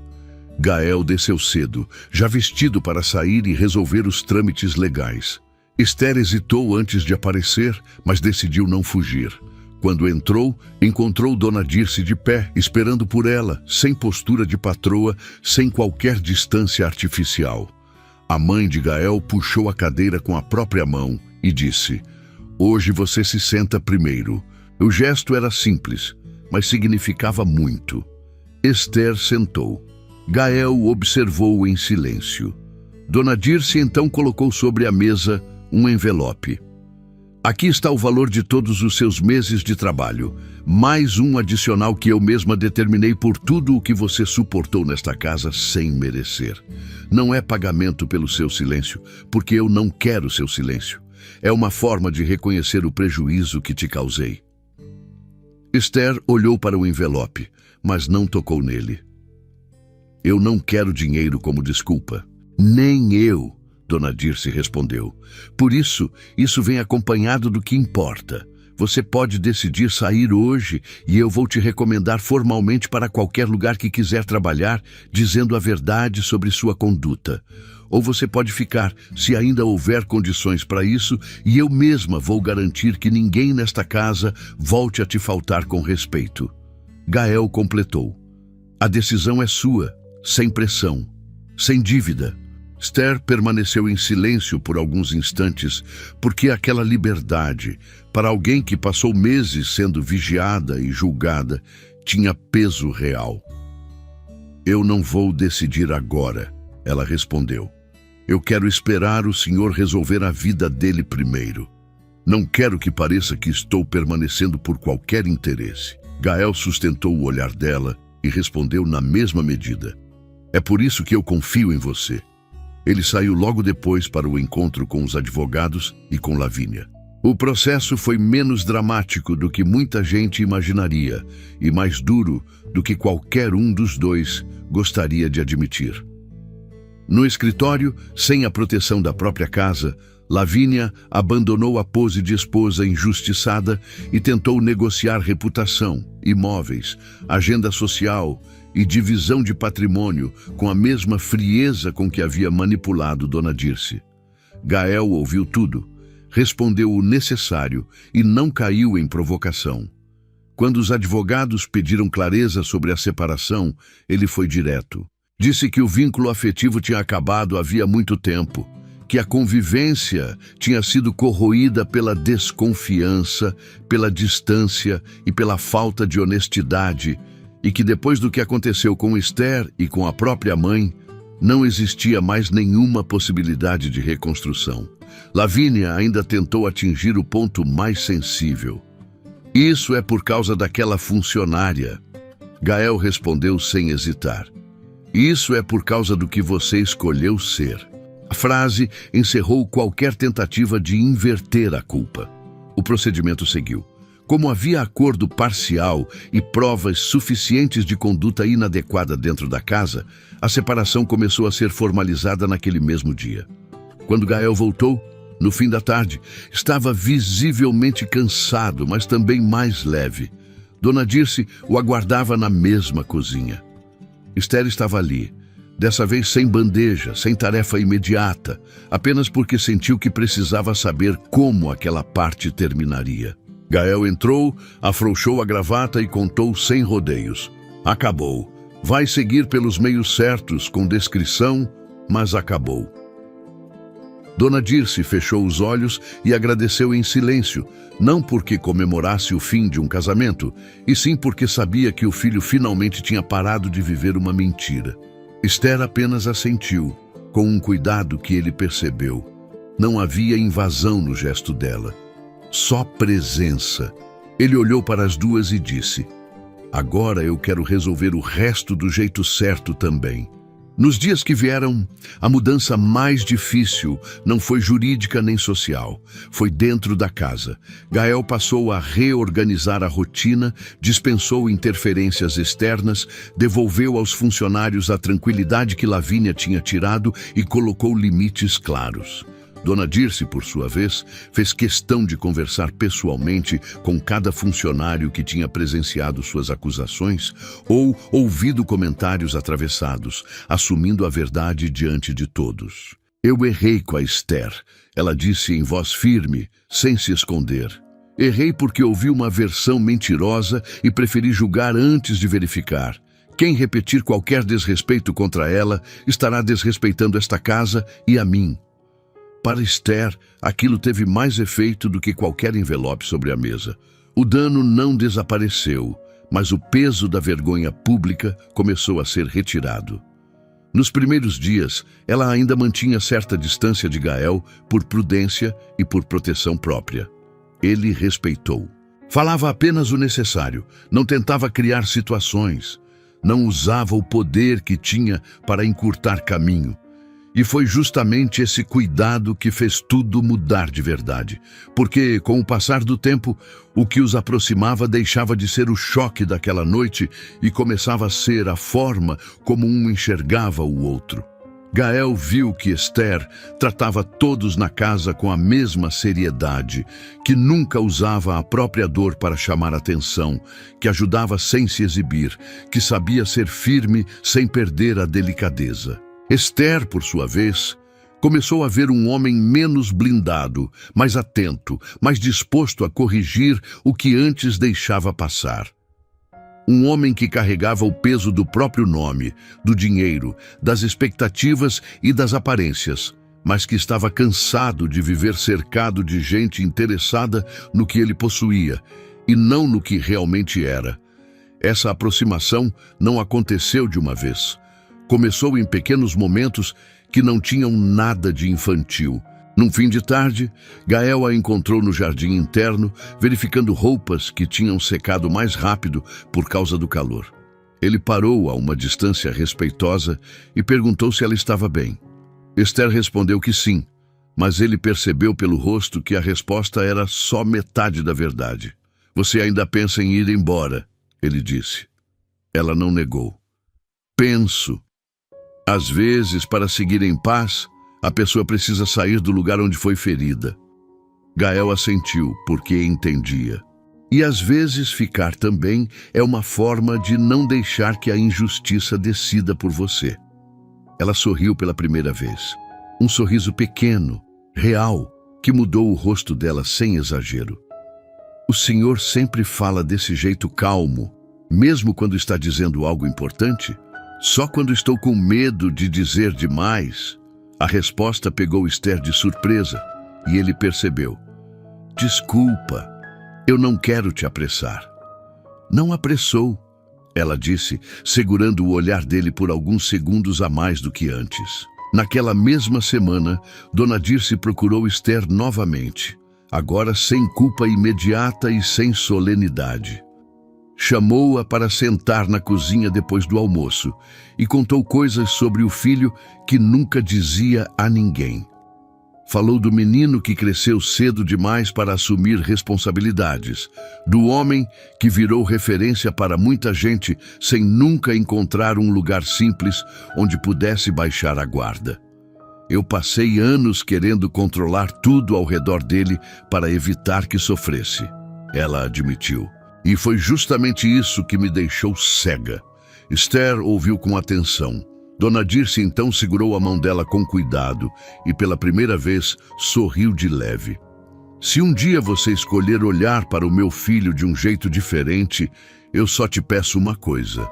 Gael desceu cedo, já vestido para sair e resolver os trâmites legais. Esther hesitou antes de aparecer, mas decidiu não fugir. Quando entrou, encontrou Dona Dirce de pé, esperando por ela, sem postura de patroa, sem qualquer distância artificial. A mãe de Gael puxou a cadeira com a própria mão e disse: "Hoje você se senta primeiro." O gesto era simples, mas significava muito. Esther sentou. Gael observou em silêncio. Dona Dirce então colocou sobre a mesa um envelope. "Aqui está o valor de todos os seus meses de trabalho, mais um adicional que eu mesma determinei por tudo o que você suportou nesta casa sem merecer. Não é pagamento pelo seu silêncio, porque eu não quero seu silêncio. É uma forma de reconhecer o prejuízo que te causei." Esther olhou para o envelope, mas não tocou nele. "Eu não quero dinheiro como desculpa." "Nem eu," Dona Dirce respondeu. "Por isso vem acompanhado do que importa. Você pode decidir sair hoje e eu vou te recomendar formalmente para qualquer lugar que quiser trabalhar, dizendo a verdade sobre sua conduta. Ou você pode ficar, se ainda houver condições para isso, e eu mesma vou garantir que ninguém nesta casa volte a te faltar com respeito." Gael completou: "A decisão é sua, sem pressão, sem dívida." Esther permaneceu em silêncio por alguns instantes, porque aquela liberdade, para alguém que passou meses sendo vigiada e julgada, tinha peso real. "Eu não vou decidir agora," ela respondeu. "Eu quero esperar o senhor resolver a vida dele primeiro. Não quero que pareça que estou permanecendo por qualquer interesse." Gael sustentou o olhar dela e respondeu na mesma medida: "É por isso que eu confio em você." Ele saiu logo depois para o encontro com os advogados e com Lavínia. O processo foi menos dramático do que muita gente imaginaria e mais duro do que qualquer um dos dois gostaria de admitir. No escritório, sem a proteção da própria casa, Lavínia abandonou a pose de esposa injustiçada e tentou negociar reputação, imóveis, agenda social e divisão de patrimônio com a mesma frieza com que havia manipulado Dona Dirce. Gael ouviu tudo, respondeu o necessário e não caiu em provocação. Quando os advogados pediram clareza sobre a separação, ele foi direto. Disse que o vínculo afetivo tinha acabado havia muito tempo, que a convivência tinha sido corroída pela desconfiança, pela distância e pela falta de honestidade, e que depois do que aconteceu com Esther e com a própria mãe, não existia mais nenhuma possibilidade de reconstrução. Lavínia ainda tentou atingir o ponto mais sensível. "Isso é por causa daquela funcionária." Gael respondeu sem hesitar: "Isso é por causa do que você escolheu ser." A frase encerrou qualquer tentativa de inverter a culpa. O procedimento seguiu. Como havia acordo parcial e provas suficientes de conduta inadequada dentro da casa, a separação começou a ser formalizada naquele mesmo dia. Quando Gael voltou, no fim da tarde, estava visivelmente cansado, mas também mais leve. Dona Dirce o aguardava na mesma cozinha. Esther estava ali, dessa vez sem bandeja, sem tarefa imediata, apenas porque sentiu que precisava saber como aquela parte terminaria. Gael entrou, afrouxou a gravata e contou sem rodeios: "Acabou. Vai seguir pelos meios certos, com descrição, mas acabou." Dona Dirce fechou os olhos e agradeceu em silêncio, não porque comemorasse o fim de um casamento, e sim porque sabia que o filho finalmente tinha parado de viver uma mentira. Esther apenas assentiu, com um cuidado que ele percebeu. Não havia invasão no gesto dela, só presença. Ele olhou para as duas e disse: "Agora eu quero resolver o resto do jeito certo também." Nos dias que vieram, a mudança mais difícil não foi jurídica nem social, foi dentro da casa. Gael passou a reorganizar a rotina, dispensou interferências externas, devolveu aos funcionários a tranquilidade que Lavínia tinha tirado e colocou limites claros. Dona Dirce, por sua vez, fez questão de conversar pessoalmente com cada funcionário que tinha presenciado suas acusações ou ouvido comentários atravessados, assumindo a verdade diante de todos. Eu errei com a Esther, ela disse em voz firme, sem se esconder. Errei porque ouvi uma versão mentirosa e preferi julgar antes de verificar. Quem repetir qualquer desrespeito contra ela estará desrespeitando esta casa e a mim. Para Esther, aquilo teve mais efeito do que qualquer envelope sobre a mesa. O dano não desapareceu, mas o peso da vergonha pública começou a ser retirado. Nos primeiros dias, ela ainda mantinha certa distância de Gael por prudência e por proteção própria. Ele respeitou. Falava apenas o necessário, não tentava criar situações, não usava o poder que tinha para encurtar caminho. E foi justamente esse cuidado que fez tudo mudar de verdade. Porque, com o passar do tempo, o que os aproximava deixava de ser o choque daquela noite e começava a ser a forma como um enxergava o outro. Gael viu que Esther tratava todos na casa com a mesma seriedade, que nunca usava a própria dor para chamar atenção, que ajudava sem se exibir, que sabia ser firme sem perder a delicadeza. Esther, por sua vez, começou a ver um homem menos blindado, mais atento, mais disposto a corrigir o que antes deixava passar. Um homem que carregava o peso do próprio nome, do dinheiro, das expectativas e das aparências, mas que estava cansado de viver cercado de gente interessada no que ele possuía e não no que realmente era. Essa aproximação não aconteceu de uma vez. Começou em pequenos momentos que não tinham nada de infantil. Num fim de tarde, Gael a encontrou no jardim interno, verificando roupas que tinham secado mais rápido por causa do calor. Ele parou a uma distância respeitosa e perguntou se ela estava bem. Esther respondeu que sim, mas ele percebeu pelo rosto que a resposta era só metade da verdade. Você ainda pensa em ir embora, ele disse. Ela não negou. Penso. Às vezes, para seguir em paz, a pessoa precisa sair do lugar onde foi ferida. Gael assentiu, porque entendia. E às vezes ficar também é uma forma de não deixar que a injustiça decida por você. Ela sorriu pela primeira vez. Um sorriso pequeno, real, que mudou o rosto dela sem exagero. O Senhor sempre fala desse jeito calmo, mesmo quando está dizendo algo importante? Só quando estou com medo de dizer demais. A resposta pegou Esther de surpresa e ele percebeu. Desculpa, eu não quero te apressar. Não apressou, ela disse, segurando o olhar dele por alguns segundos a mais do que antes. Naquela mesma semana, Dona Dirce procurou Esther novamente, agora sem culpa imediata e sem solenidade. Chamou-a para sentar na cozinha depois do almoço e contou coisas sobre o filho que nunca dizia a ninguém. Falou do menino que cresceu cedo demais para assumir responsabilidades, do homem que virou referência para muita gente sem nunca encontrar um lugar simples onde pudesse baixar a guarda. Eu passei anos querendo controlar tudo ao redor dele para evitar que sofresse, ela admitiu. E foi justamente isso que me deixou cega. Esther ouviu com atenção. Dona Dirce então segurou a mão dela com cuidado e pela primeira vez sorriu de leve. Se um dia você escolher olhar para o meu filho de um jeito diferente, eu só te peço uma coisa.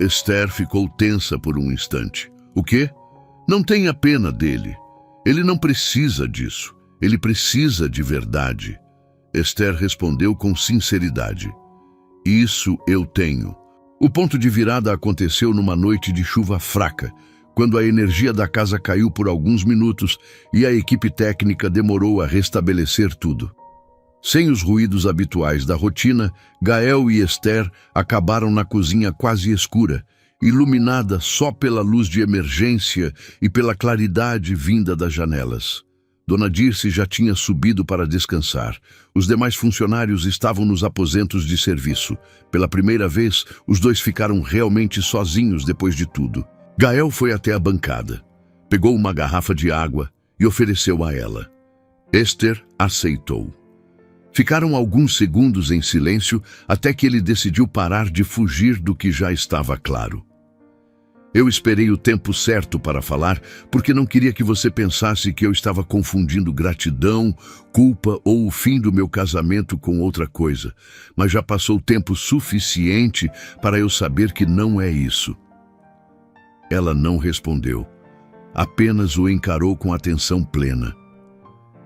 Esther ficou tensa por um instante. O quê? Não tenha pena dele. Ele não precisa disso. Ele precisa de verdade. Esther respondeu com sinceridade. Isso eu tenho. O ponto de virada aconteceu numa noite de chuva fraca, quando a energia da casa caiu por alguns minutos e a equipe técnica demorou a restabelecer tudo. Sem os ruídos habituais da rotina, Gael e Esther acabaram na cozinha quase escura, iluminada só pela luz de emergência e pela claridade vinda das janelas. Dona Dirce já tinha subido para descansar. Os demais funcionários estavam nos aposentos de serviço. Pela primeira vez, os dois ficaram realmente sozinhos depois de tudo. Gael foi até a bancada, pegou uma garrafa de água e ofereceu a ela. Esther aceitou. Ficaram alguns segundos em silêncio até que ele decidiu parar de fugir do que já estava claro. Eu esperei o tempo certo para falar, porque não queria que você pensasse que eu estava confundindo gratidão, culpa ou o fim do meu casamento com outra coisa, mas já passou tempo suficiente para eu saber que não é isso. Ela não respondeu, apenas o encarou com atenção plena.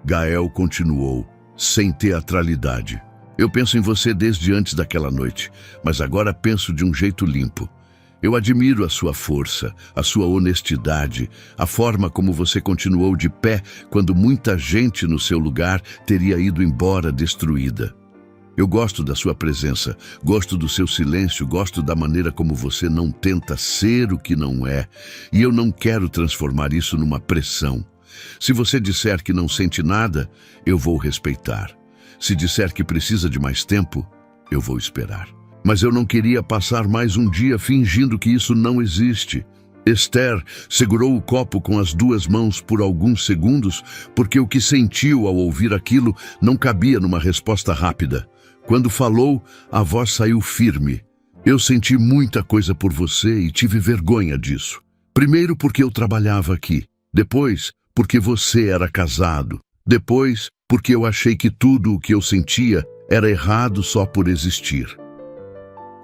Gael continuou, sem teatralidade. Eu penso em você desde antes daquela noite, mas agora penso de um jeito limpo. Eu admiro a sua força, a sua honestidade, a forma como você continuou de pé quando muita gente no seu lugar teria ido embora destruída. Eu gosto da sua presença, gosto do seu silêncio, gosto da maneira como você não tenta ser o que não é, e eu não quero transformar isso numa pressão. Se você disser que não sente nada, eu vou respeitar. Se disser que precisa de mais tempo, eu vou esperar. Mas eu não queria passar mais um dia fingindo que isso não existe. Esther segurou o copo com as duas mãos por alguns segundos, porque o que sentiu ao ouvir aquilo não cabia numa resposta rápida. Quando falou, a voz saiu firme. Eu senti muita coisa por você e tive vergonha disso. Primeiro porque eu trabalhava aqui. Depois, porque você era casado. Depois, porque eu achei que tudo o que eu sentia era errado só por existir.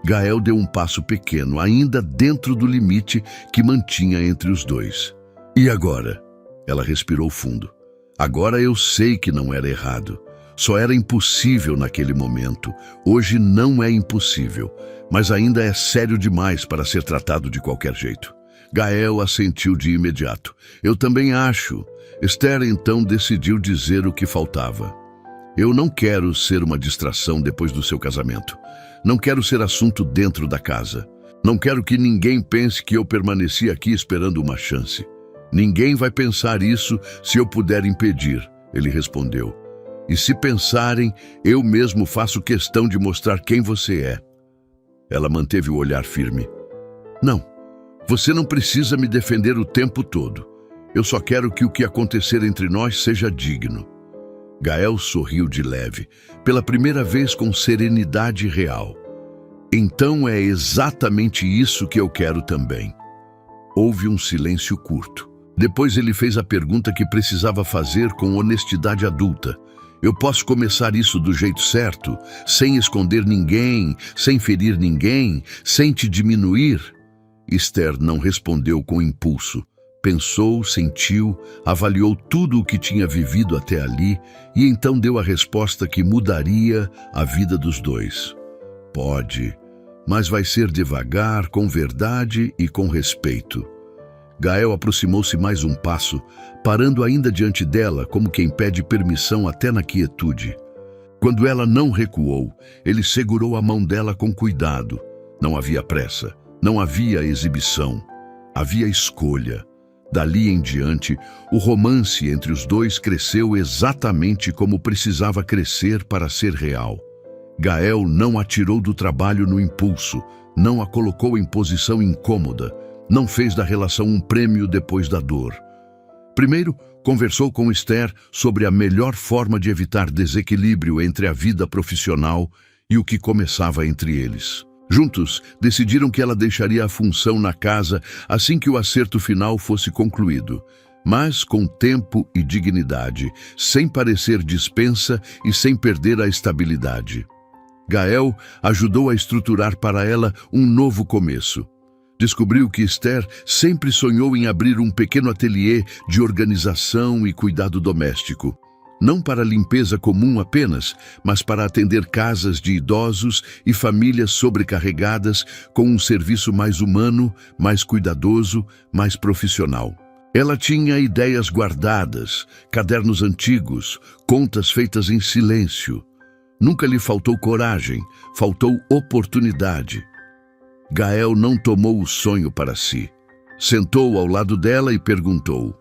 Gael deu um passo pequeno, ainda dentro do limite que mantinha entre os dois. E agora? Ela respirou fundo. Agora eu sei que não era errado. Só era impossível naquele momento. Hoje não é impossível, mas ainda é sério demais para ser tratado de qualquer jeito. Gael assentiu de imediato. Eu também acho. Esther então decidiu dizer o que faltava. Eu não quero ser uma distração depois do seu casamento. Não quero ser assunto dentro da casa. Não quero que ninguém pense que eu permaneci aqui esperando uma chance. Ninguém vai pensar isso se eu puder impedir, ele respondeu. E se pensarem, eu mesmo faço questão de mostrar quem você é. Ela manteve o olhar firme. Não, você não precisa me defender o tempo todo. Eu só quero que o que acontecer entre nós seja digno. Gael sorriu de leve, pela primeira vez com serenidade real. Então é exatamente isso que eu quero também. Houve um silêncio curto. Depois ele fez a pergunta que precisava fazer com honestidade adulta. Eu posso começar isso do jeito certo, sem esconder ninguém, sem ferir ninguém, sem te diminuir? Esther não respondeu com impulso. Pensou, sentiu, avaliou tudo o que tinha vivido até ali e então deu a resposta que mudaria a vida dos dois. Pode, mas vai ser devagar, com verdade e com respeito. Gael aproximou-se mais um passo, parando ainda diante dela como quem pede permissão até na quietude. Quando ela não recuou, ele segurou a mão dela com cuidado. Não havia pressa, não havia exibição, havia escolha. Dali em diante, o romance entre os dois cresceu exatamente como precisava crescer para ser real. Gael não a tirou do trabalho no impulso, não a colocou em posição incômoda, não fez da relação um prêmio depois da dor. Primeiro, conversou com Esther sobre a melhor forma de evitar desequilíbrio entre a vida profissional e o que começava entre eles. Juntos, decidiram que ela deixaria a função na casa assim que o acerto final fosse concluído, mas com tempo e dignidade, sem parecer dispensa e sem perder a estabilidade. Gael ajudou a estruturar para ela um novo começo. Descobriu que Esther sempre sonhou em abrir um pequeno ateliê de organização e cuidado doméstico. Não para limpeza comum apenas, mas para atender casas de idosos e famílias sobrecarregadas com um serviço mais humano, mais cuidadoso, mais profissional. Ela tinha ideias guardadas, cadernos antigos, contas feitas em silêncio. Nunca lhe faltou coragem, faltou oportunidade. Gael não tomou o sonho para si. Sentou ao lado dela e perguntou: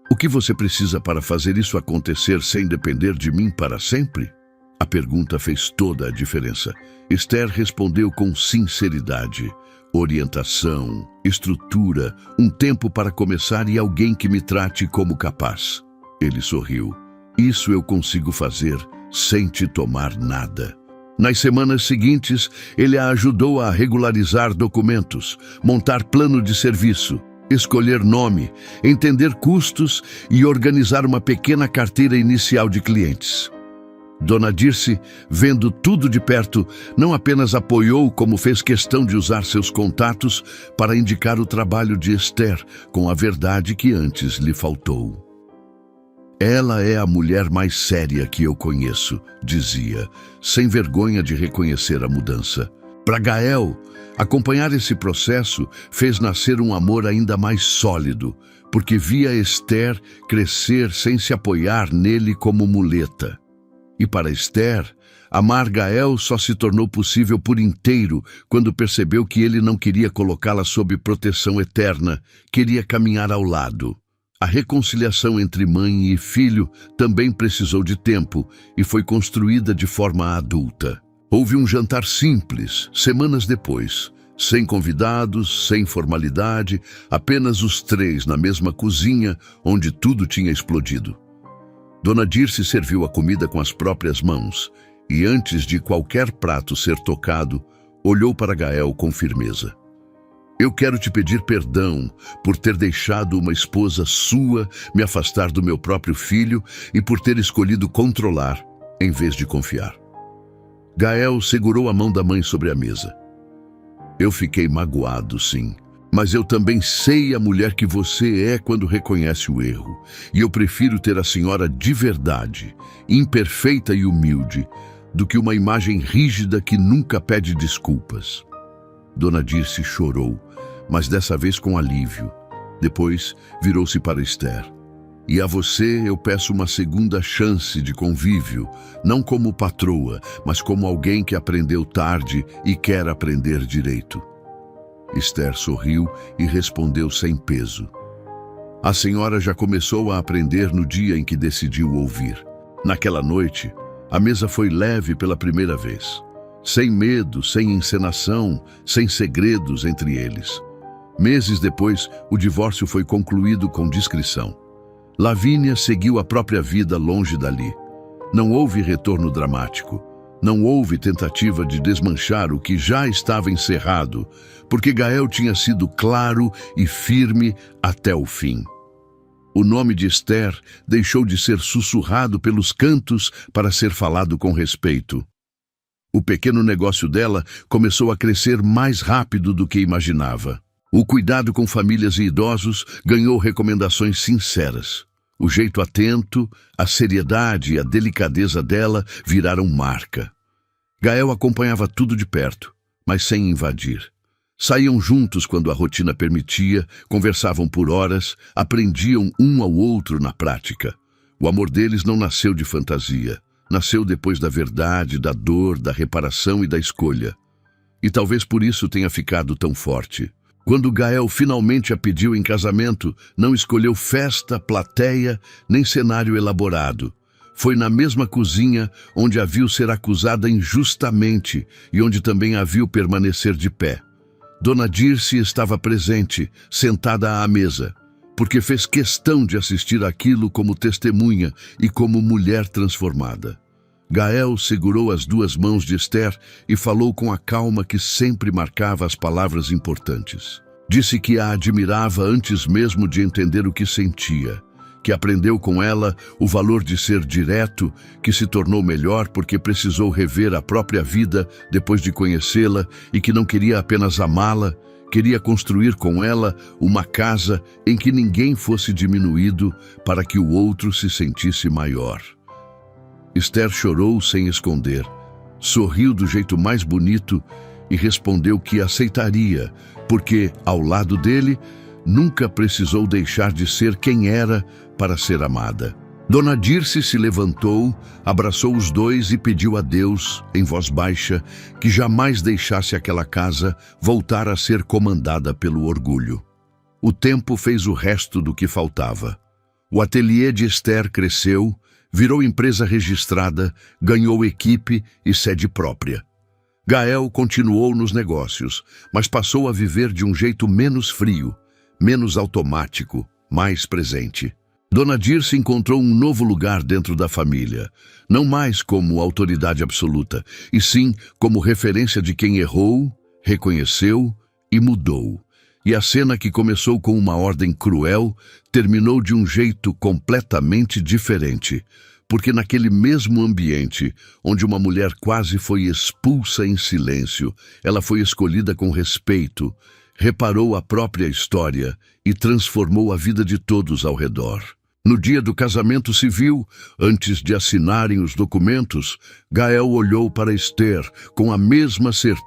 o que você precisa para fazer isso acontecer sem depender de mim para sempre? A pergunta fez toda a diferença. Esther respondeu com sinceridade: orientação, estrutura, um tempo para começar e alguém que me trate como capaz. Ele sorriu. Isso eu consigo fazer sem te tomar nada. Nas semanas seguintes, ele a ajudou a regularizar documentos, montar plano de serviço, escolher nome, entender custos e organizar uma pequena carteira inicial de clientes. Dona Dirce, vendo tudo de perto, não apenas apoiou, como fez questão de usar seus contatos para indicar o trabalho de Esther com a verdade que antes lhe faltou. Ela é a mulher mais séria que eu conheço, dizia, sem vergonha de reconhecer a mudança. Para Gael, acompanhar esse processo fez nascer um amor ainda mais sólido, porque via Esther crescer sem se apoiar nele como muleta. E para Esther, amar Gael só se tornou possível por inteiro quando percebeu que ele não queria colocá-la sob proteção eterna, queria caminhar ao lado. A reconciliação entre mãe e filho também precisou de tempo e foi construída de forma adulta. Houve um jantar simples, semanas depois, sem convidados, sem formalidade, apenas os três na mesma cozinha onde tudo tinha explodido. Dona Dirce serviu a comida com as próprias mãos e, antes de qualquer prato ser tocado, olhou para Gael com firmeza. Eu quero te pedir perdão por ter deixado uma esposa sua me afastar do meu próprio filho e por ter escolhido controlar em vez de confiar. Gael segurou a mão da mãe sobre a mesa. Eu fiquei magoado, sim. Mas eu também sei a mulher que você é quando reconhece o erro. E eu prefiro ter a senhora de verdade, imperfeita e humilde, do que uma imagem rígida que nunca pede desculpas. Dona Dirce chorou, mas dessa vez com alívio. Depois virou-se para Esther. E a você eu peço uma segunda chance de convívio, não como patroa, mas como alguém que aprendeu tarde e quer aprender direito. Esther sorriu e respondeu sem peso. A senhora já começou a aprender no dia em que decidiu ouvir. Naquela noite, a mesa foi leve pela primeira vez. Sem medo, sem encenação, sem segredos entre eles. Meses depois, o divórcio foi concluído com discrição. Lavínia seguiu a própria vida longe dali. Não houve retorno dramático. Não houve tentativa de desmanchar o que já estava encerrado, porque Gael tinha sido claro e firme até o fim. O nome de Esther deixou de ser sussurrado pelos cantos para ser falado com respeito. O pequeno negócio dela começou a crescer mais rápido do que imaginava. O cuidado com famílias e idosos ganhou recomendações sinceras. O jeito atento, a seriedade e a delicadeza dela viraram marca. Gael acompanhava tudo de perto, mas sem invadir. Saíam juntos quando a rotina permitia, conversavam por horas, aprendiam um ao outro na prática. O amor deles não nasceu de fantasia. Nasceu depois da verdade, da dor, da reparação e da escolha. E talvez por isso tenha ficado tão forte. Quando Gael finalmente a pediu em casamento, não escolheu festa, plateia, nem cenário elaborado. Foi na mesma cozinha onde a viu ser acusada injustamente e onde também a viu permanecer de pé. Dona Dirce estava presente, sentada à mesa, porque fez questão de assistir aquilo como testemunha e como mulher transformada. Gael segurou as duas mãos de Esther e falou com a calma que sempre marcava as palavras importantes. Disse que a admirava antes mesmo de entender o que sentia, que aprendeu com ela o valor de ser direto, que se tornou melhor porque precisou rever a própria vida depois de conhecê-la e que não queria apenas amá-la, queria construir com ela uma casa em que ninguém fosse diminuído para que o outro se sentisse maior. Esther chorou sem esconder, sorriu do jeito mais bonito e respondeu que aceitaria, porque, ao lado dele, nunca precisou deixar de ser quem era para ser amada. Dona Dirce se levantou, abraçou os dois e pediu a Deus, em voz baixa, que jamais deixasse aquela casa voltar a ser comandada pelo orgulho. O tempo fez o resto do que faltava. O ateliê de Esther cresceu, virou empresa registrada, ganhou equipe e sede própria. Gael continuou nos negócios, mas passou a viver de um jeito menos frio, menos automático, mais presente. Dona Dirce encontrou um novo lugar dentro da família, não mais como autoridade absoluta, e sim como referência de quem errou, reconheceu e mudou. E a cena que começou com uma ordem cruel terminou de um jeito completamente diferente, porque naquele mesmo ambiente, onde uma mulher quase foi expulsa em silêncio, ela foi escolhida com respeito, reparou a própria história e transformou a vida de todos ao redor. No dia do casamento civil, antes de assinarem os documentos, Gael olhou para Esther com a mesma certeza